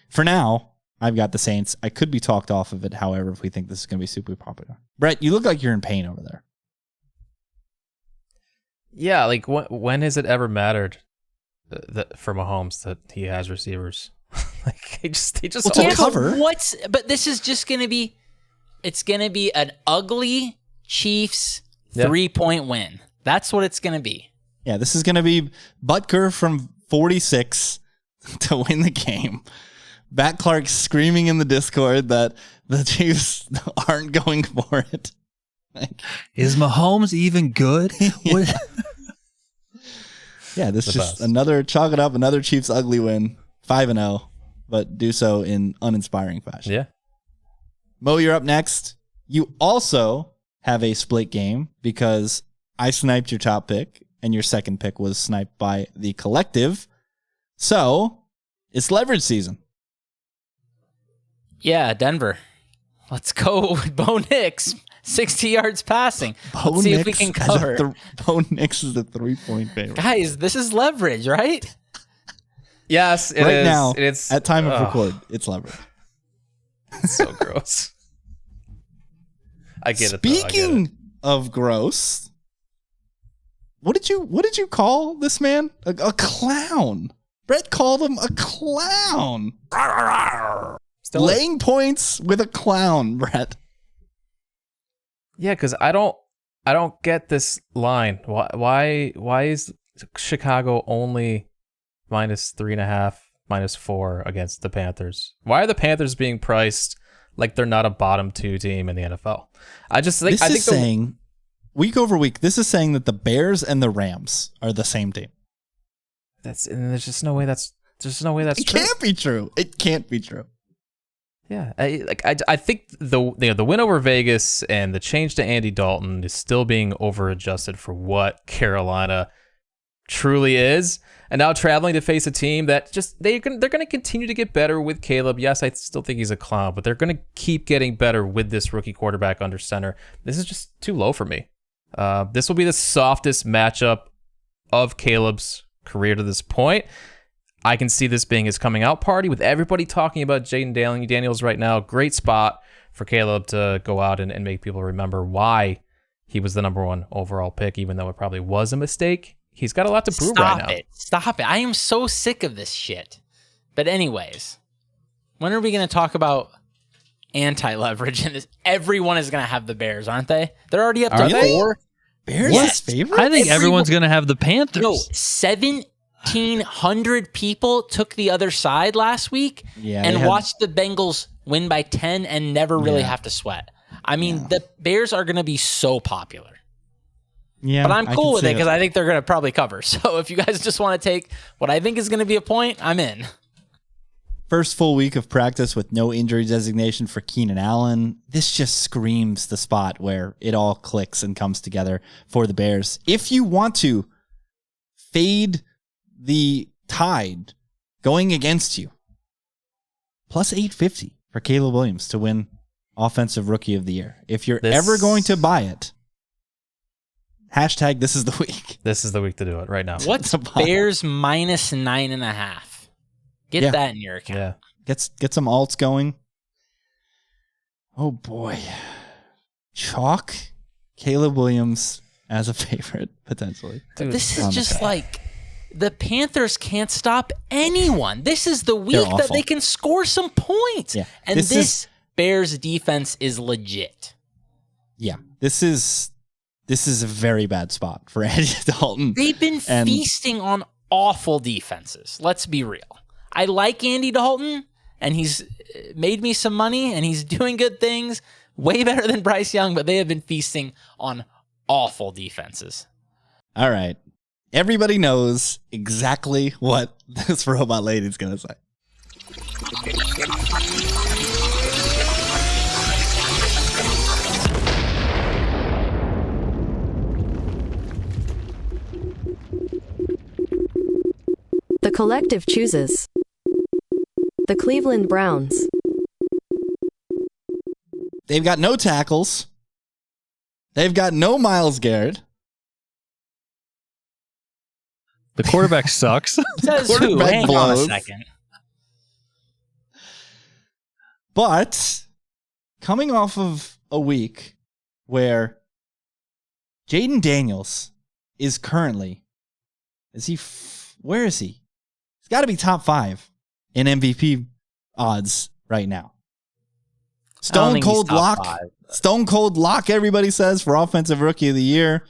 A: for now, I've got the Saints. I could be talked off of it, however, if we think this is going to be super popular. Brett, you look like you're in pain over there.
B: Yeah, like when has it ever mattered for Mahomes that he has receivers? Like they just
A: all cover.
C: But this is just going to be, it's going to be an ugly Chiefs 3-point win. That's what it's going to be.
A: Yeah, this is going to be Butker from 46 to win the game. Bat Clark screaming in the Discord that the Chiefs aren't going for it.
D: Is Mahomes even good?
A: Yeah, this is just another chalk it up, another Chiefs ugly win, 5-0, but do so in uninspiring fashion.
B: Yeah.
A: Mo, you're up next. You also have a split game because I sniped your top pick and your second pick was sniped by the collective. So it's leverage season.
C: Yeah, Denver. Let's go with Bo Nix. 60 yards passing.
A: Bo
C: Let's see if we
A: Nix
C: can cover.
A: Bo Nix is a 3-point favorite.
C: Guys, this is leverage, right?
B: Yes, it
A: Right
B: is.
A: now,
B: It's
A: at time of record, it's leverage.
B: so gross. I get it.
A: Speaking of gross, what did you call this man? A clown. Brett called him a clown.
B: Still
A: Laying points with a clown, Brett.
B: Yeah, because I don't get this line. Why is Chicago only -3.5, -4 against the Panthers? Why are the Panthers being priced like they're not a bottom 2 team in the NFL? I think
A: saying week over week. This is saying that the Bears and the Rams are the same team.
B: There's just no way that's
A: It
B: true.
A: can't be true. It can't be true.
B: Yeah, I think the win over Vegas and the change to Andy Dalton is still being over adjusted for what Carolina truly is, and now traveling to face a team that they're going to continue to get better with Caleb. Yes, I still think he's a clown, but they're going to keep getting better with this rookie quarterback under center. This is just too low for me. This will be the softest matchup of Caleb's career to this point. I can see this being his coming out party with everybody talking about Jaden Daniels right now. Great spot for Caleb to go out and make people remember why he was the number 1 overall pick, even though it probably was a mistake. He's got a lot to prove right now.
C: Stop it. I am so sick of this shit. But anyways, when are we going to talk about anti-leverage? And everyone is going to have the Bears, aren't they? They're already up to 4.
A: Bears
C: Yes.
A: is favorite?
D: I think everyone's going to have the Panthers.
C: No, 1,700 people took the other side last week and watched the Bengals win by 10 and never really have to sweat. I mean, the Bears are going to be so popular.
A: Yeah,
C: but I'm cool with it because
A: that.
C: I think they're going to probably cover. So if you guys just want to take what I think is going to be a point, I'm in.
A: First full week of practice with no injury designation for Keenan Allen. This just screams the spot where it all clicks and comes together for the Bears. If you want to fade the tide going against you, plus 850 for Caleb Williams to win Offensive Rookie of the Year. If you're ever going to buy it, hashtag this is the week.
B: This is the week to do it right now.
C: What's Bears -9.5? Get that in your account.
B: Yeah.
A: Get some alts going. Oh boy. Chalk Caleb Williams as a favorite, potentially.
C: Dude, this is just like the Panthers can't stop anyone. This is the week that they can score some points.
A: Yeah.
C: And this Bears defense is legit.
A: Yeah. This is a very bad spot for Andy Dalton.
C: They've been feasting on awful defenses. Let's be real. I like Andy Dalton, and he's made me some money, and he's doing good things, way better than Bryce Young, but they have been feasting on awful defenses.
A: All right. Everybody knows exactly what this robot lady's going to say.
F: The collective chooses the Cleveland Browns.
A: They've got no tackles. They've got no Myles Garrett.
D: The quarterback sucks.
C: Says who?
A: Quarterback
C: Hang on a
A: blows.
C: second.
A: But coming off of a week where Jaden Daniels is currently, where is he? He's got to be top 5 in MVP odds right now. Stone Cold Lock, everybody says, for Offensive Rookie of the Year.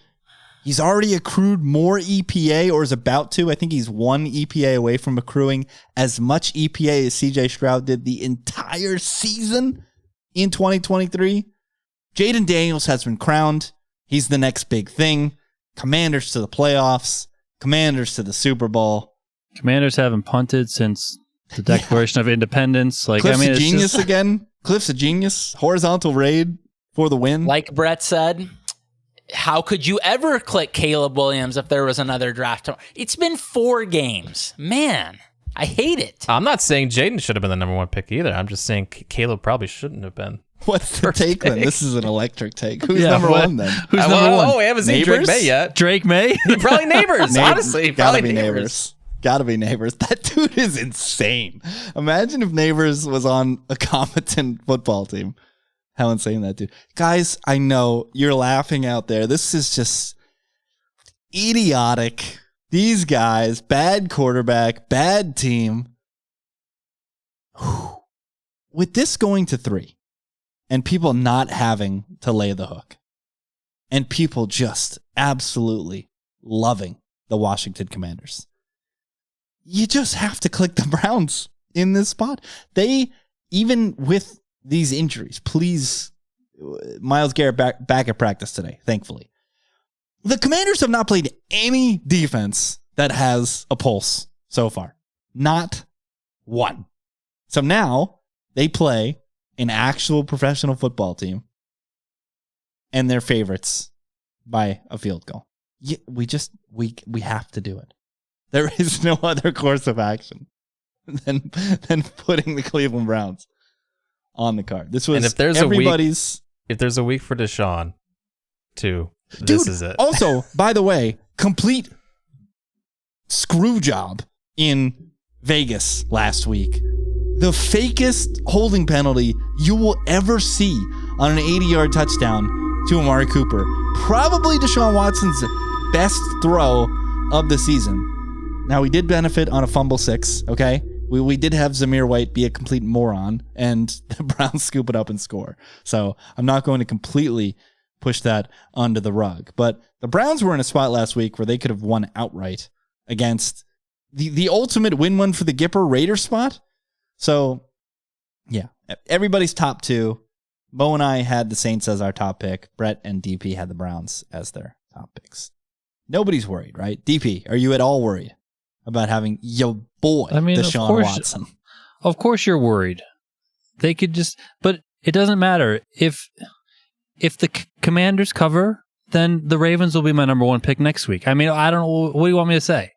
A: He's already accrued more EPA, or is about to. I think he's 1 EPA away from accruing as much EPA as CJ Stroud did the entire season in 2023. Jaden Daniels has been crowned. He's the next big thing. Commanders to the playoffs. Commanders to the Super Bowl.
D: Commanders haven't punted since the Declaration of Independence.
A: Cliff's a genius again. Cliff's a genius. Horizontal raid for the win.
C: Like Brett said, how could you ever click Caleb Williams if there was another draft? It's been 4 games. Man, I hate it.
B: I'm not saying Jaden should have been the number 1 pick either. I'm just saying Caleb probably shouldn't have been.
A: What's the take then? This is an electric take. Who's
D: Yeah,
A: number
D: what?
A: one then?
D: Who's number one?
B: Oh, we haven't seen Drake
A: Neighbors?
B: May yet.
D: Drake May?
B: Probably Neighbors, honestly.
A: Gotta
B: Probably
A: be Neighbors. Gotta be Neighbors. That dude is insane. Imagine if Neighbors was on a competent football team. How insane that dude. Guys, I know you're laughing out there. This is just idiotic. These guys, bad quarterback, bad team. Whew. With this going to 3 and people not having to lay the hook and people just absolutely loving the Washington Commanders, you just have to click the Browns in this spot. They, even with these injuries, please, Myles Garrett back at practice today, thankfully. The Commanders have not played any defense that has a pulse so far. Not one. So now they play an actual professional football team and they're favorites by a field goal. Yeah, we have to do it. There is no other course of action than putting the Cleveland Browns on the card. This was
B: And if there's
A: everybody's.
B: If there's a week for Deshaun, too,
A: Dude,
B: this is it.
A: Also, by the way, complete screw job in Vegas last week. The fakest holding penalty you will ever see on an 80-yard touchdown to Amari Cooper. Probably Deshaun Watson's best throw of the season. Now, we did benefit on a fumble 6, okay? We did have Zamir White be a complete moron, and the Browns scoop it up and score. So I'm not going to completely push that under the rug. But the Browns were in a spot last week where they could have won outright against the ultimate win-win for the Gipper Raiders spot. So, yeah, everybody's top 2. Mo and I had the Saints as our top pick. Brett and DP had the Browns as their top picks. Nobody's worried, right? DP, are you at all worried about having your boy, Deshaun Watson?
D: Of course you're worried. They could just, but it doesn't matter. If the Commanders cover, then the Ravens will be my number 1 pick next week. I mean, I don't know. What do you want me to say?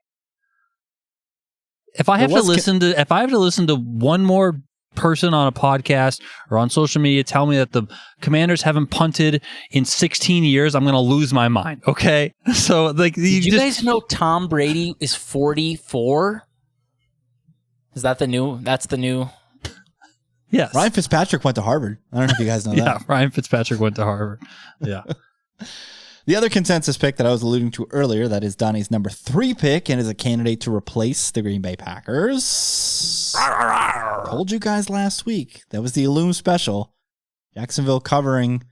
D: If I have to listen to one more person on a podcast or on social media tell me that the Commanders haven't punted in 16 years, I'm going to lose my mind. Okay, so like,
C: did you guys know Tom Brady is 44? Is that the new? That's the new.
D: Yes.
A: Ryan Fitzpatrick went to Harvard. I don't know if you guys know that.
D: Yeah, Ryan Fitzpatrick went to Harvard. Yeah.
A: The other consensus pick that I was alluding to earlier, that is Donnie's number 3 pick and is a candidate to replace the Green Bay Packers. Told you guys last week. That was the Illume special. Jacksonville covering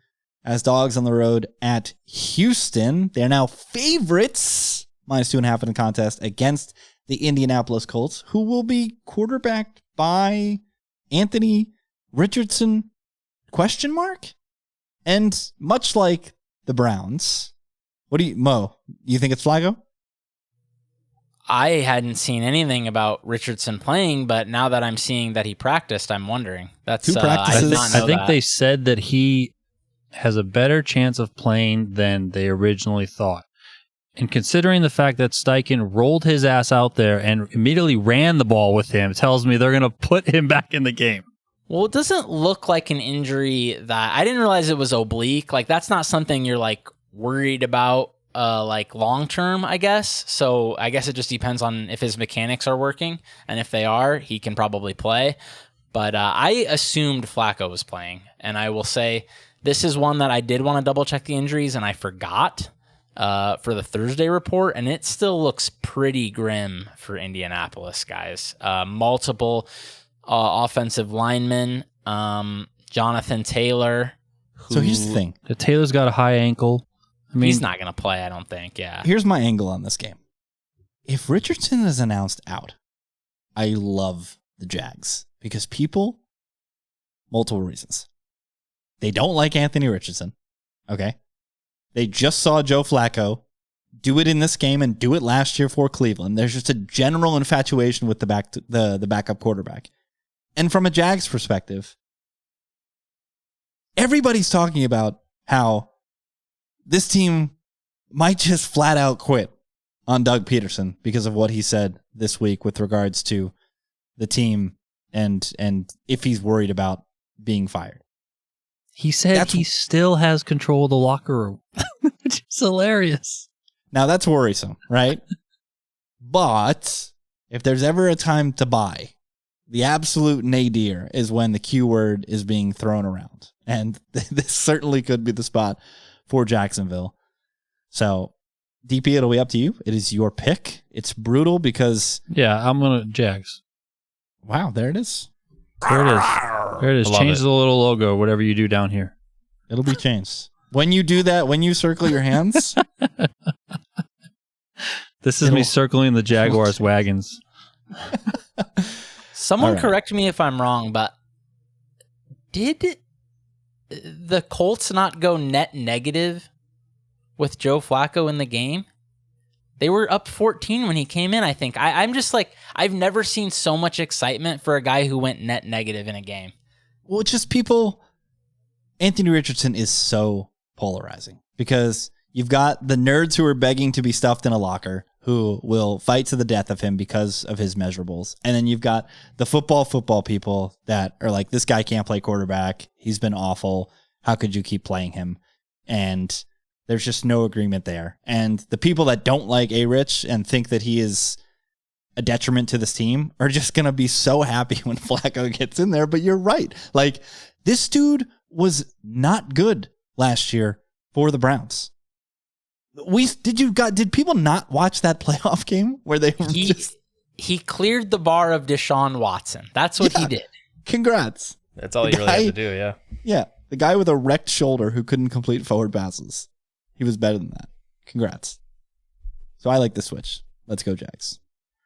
A: as dogs on the road at Houston. They're now favorites, -2.5 in the contest, against the Indianapolis Colts, who will be quarterbacked by Anthony Richardson, ? And much like the Browns, Mo, you think it's Flacco?
C: I hadn't seen anything about Richardson playing, but now that I'm seeing that he practiced, I'm wondering. That's
A: Who practices?
C: I did not know
D: I think
C: that.
D: they said that he has a better chance of playing than they originally thought. And considering the fact that Steichen rolled his ass out there and immediately ran the ball with him, tells me they're going to put him back in the game.
C: Well, it doesn't look like an injury that I didn't realize it was oblique. Like, that's not something you're like worried about, like long term, I guess. So I guess it just depends on if his mechanics are working, and if they are, he can probably play. But I assumed Flacco was playing, and I will say this is one that I did want to double check the injuries, and I forgot for the Thursday report, and it still looks pretty grim for Indianapolis, guys. Multiple offensive linemen, Jonathan Taylor.
A: So here's the thing.
D: Taylor's got a high ankle. I mean,
C: He's not going to play, I don't think, yeah.
A: Here's my angle on this game. If Richardson is announced out, I love the Jags because people, multiple reasons. They don't like Anthony Richardson, okay? They just saw Joe Flacco do it in this game and do it last year for Cleveland. There's just a general infatuation with the backup quarterback. And from a Jags perspective, everybody's talking about how this team might just flat out quit on Doug Peterson because of what he said this week with regards to the team and if he's worried about being fired.
D: He said he still has control of the locker room, which is hilarious.
A: Now that's worrisome, right? But if there's ever a time to buy, the absolute nadir is when the Q word is being thrown around. And this certainly could be the spot for Jacksonville. So, DP, it'll be up to you. It is your pick. It's brutal because...
D: Yeah, I'm going to Jags.
A: Wow, there it is.
D: There it is. There it is. Change the little logo, whatever you do down here.
A: It'll be changed. When you do that, when you circle your hands...
D: This is me circling the Jaguars wagons.
C: Someone correct me if I'm wrong, but did the Colts not go net negative with Joe Flacco in the game? They were up 14 when he came in, I think. I'm just like, I've never seen so much excitement for a guy who went net negative in a game.
A: Well, it's just people... Anthony Richardson is so polarizing because you've got the nerds who are begging to be stuffed in a locker who will fight to the death of him because of his measurables. And then you've got the football people that are like, this guy can't play quarterback. He's been awful. How could you keep playing him? And there's just no agreement there. And the people that don't like A-Rich and think that he is a detriment to this team are just going to be so happy when Flacco gets in there. But you're right. Like, this dude was not good last year for the Browns. Did people not watch that playoff game where they were
C: he cleared the bar of Deshaun Watson. That's what he did.
A: Congrats.
B: That's all he really had to do, yeah.
A: Yeah. The guy with a wrecked shoulder who couldn't complete forward passes. He was better than that. Congrats. So I like the switch. Let's go, Jags.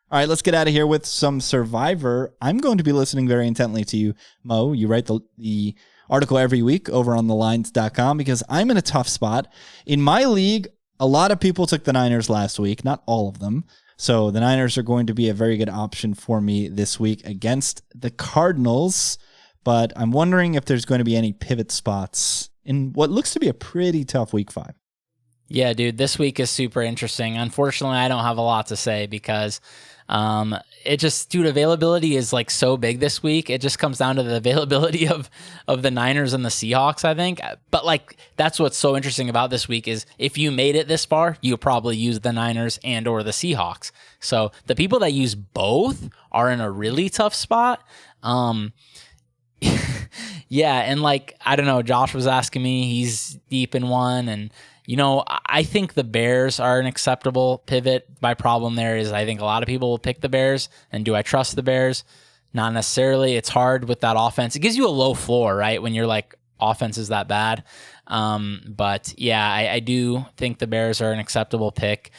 A: All right, let's get out of here with some Survivor. I'm going to be listening very intently to you, Mo. You write the article every week over on thelines.com because I'm in a tough spot. In my league, a lot of people took the Niners last week, not all of them. So the Niners are going to be a very good option for me this week against the Cardinals. But I'm wondering if there's going to be any pivot spots in what looks to be a pretty tough week 5.
C: Yeah, dude, this week is super interesting. Unfortunately, I don't have a lot to say because availability is like so big this week. It just comes down to the availability of the Niners and the Seahawks, I think. But like, that's what's so interesting about this week is if you made it this far, you probably use the Niners and or the Seahawks. So the people that use both are in a really tough spot. Yeah, and like, I don't know, Josh was asking me, he's deep in one, and you know, I think the Bears are an acceptable pivot. My problem there is I think a lot of people will pick the Bears. And do I trust the Bears? Not necessarily. It's hard with that offense. It gives you a low floor, right? When you're like, offense is that bad. But yeah, I do think the Bears are an acceptable pick.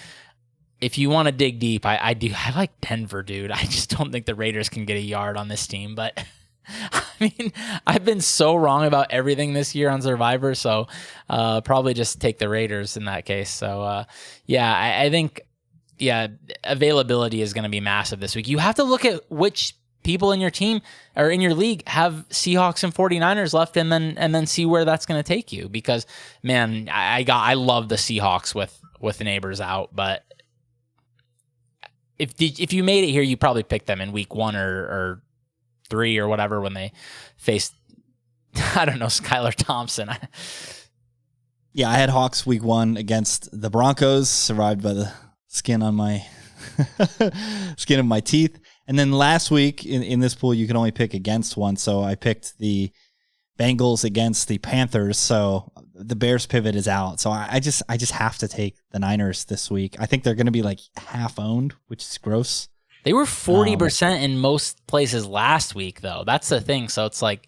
C: If you want to dig deep, I like Denver, dude. I just don't think the Raiders can get a yard on this team, but... I mean, I've been so wrong about everything this year on Survivor, so probably just take the Raiders in that case. So, yeah, I think, availability is going to be massive this week. You have to look at which people in your team or in your league have Seahawks and 49ers left and then see where that's going to take you because, man, I love the Seahawks with Neighbors out, but if you made it here, you probably picked them in week 1 or 3 or whatever when they faced, I don't know, Skylar Thompson.
A: Yeah, I had Hawks week 1 against the Broncos, survived by the skin on my skin of my teeth. And then last week in this pool, you can only pick against one. So I picked the Bengals against the Panthers. So the Bears pivot is out. So I just have to take the Niners this week. I think they're going to be like half owned, which is gross.
C: They were 40% in most places last week, though. That's the thing. So it's like,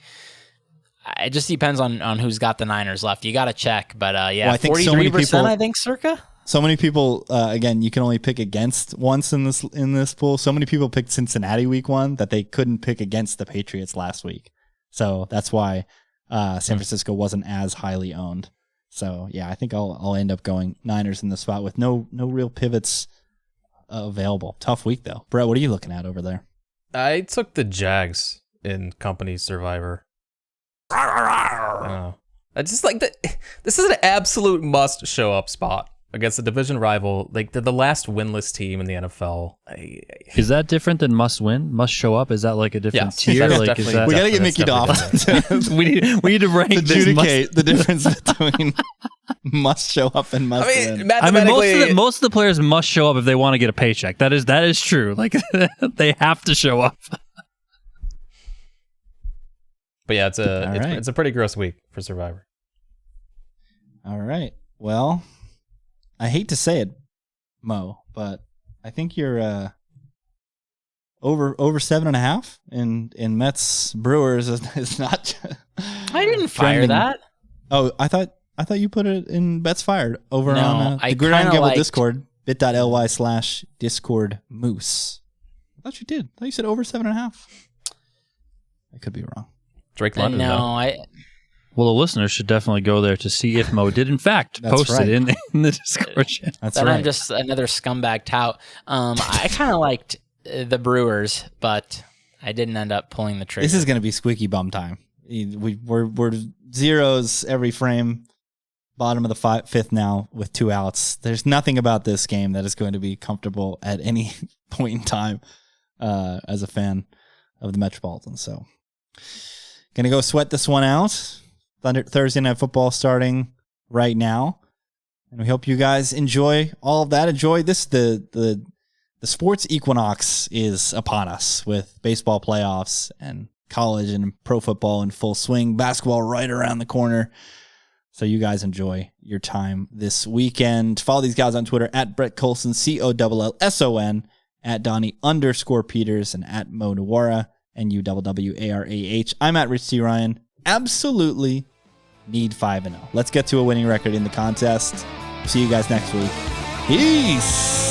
C: it just depends on who's got the Niners left. You got to check. But yeah, well, I think 43%, so many people, I think, circa.
A: So many people, again, you can only pick against once in this pool. So many people picked Cincinnati week 1 that they couldn't pick against the Patriots last week. So that's why San Francisco wasn't as highly owned. So yeah, I think I'll end up going Niners in the spot with no real pivots available. Tough week though. Brett, what are you looking at over there?
B: I took the Jags in company Survivor. I just like that. This is an absolute must show up spot. against a division rival. Like they're the last winless team in the NFL.
D: Is that different than must win? Must show up? Is that like a different tier?
B: that's
D: Like, is that
A: We got to get Mickey Dolph
D: we need to rank this
A: adjudicate the difference between must show up and must win.
D: I mean, most of the players must show up if they want to get a paycheck. That is true. Like they have to show up.
B: But yeah, it's a pretty gross week for Survivor.
A: All right. Well, I hate to say it, Mo, but I think you're over 7.5 in Mets Brewers is not.
C: I didn't fire that.
A: Oh, I thought you put it in Bets Fired over
C: No,
A: on
C: I
A: the Gridiron
C: kinda
A: Gamble
C: liked-
A: Discord, bit.ly/Discord Moose. I thought you did. I thought you said over 7.5. I could be wrong.
B: Drake London.
C: No,
D: Well, the listeners should definitely go there to see if Mo did in fact
A: That's
D: post
A: right.
D: it in the Discord channel.
A: That's
C: then
A: right.
C: I'm just another scumbag tout. I kind of liked the Brewers, but I didn't end up pulling the trigger.
A: This is going to be squeaky bum time. We're zeros every frame. Bottom of the fifth now with 2 outs. There's nothing about this game that is going to be comfortable at any point in time as a fan of the Metropolitans. So, going to go sweat this one out. Thursday Night Football starting right now. And we hope you guys enjoy all of that. Enjoy this. The sports equinox is upon us with baseball playoffs and college and pro football in full swing. Basketball right around the corner. So you guys enjoy your time this weekend. Follow these guys on Twitter at Brett Colson, COLLSON, at Donnie_Peters, and at Mo Nawara, NUWWARAH. I'm at Rich T. Ryan. Absolutely need 5-0. Let's get to a winning record in the contest. See you guys next week. Peace.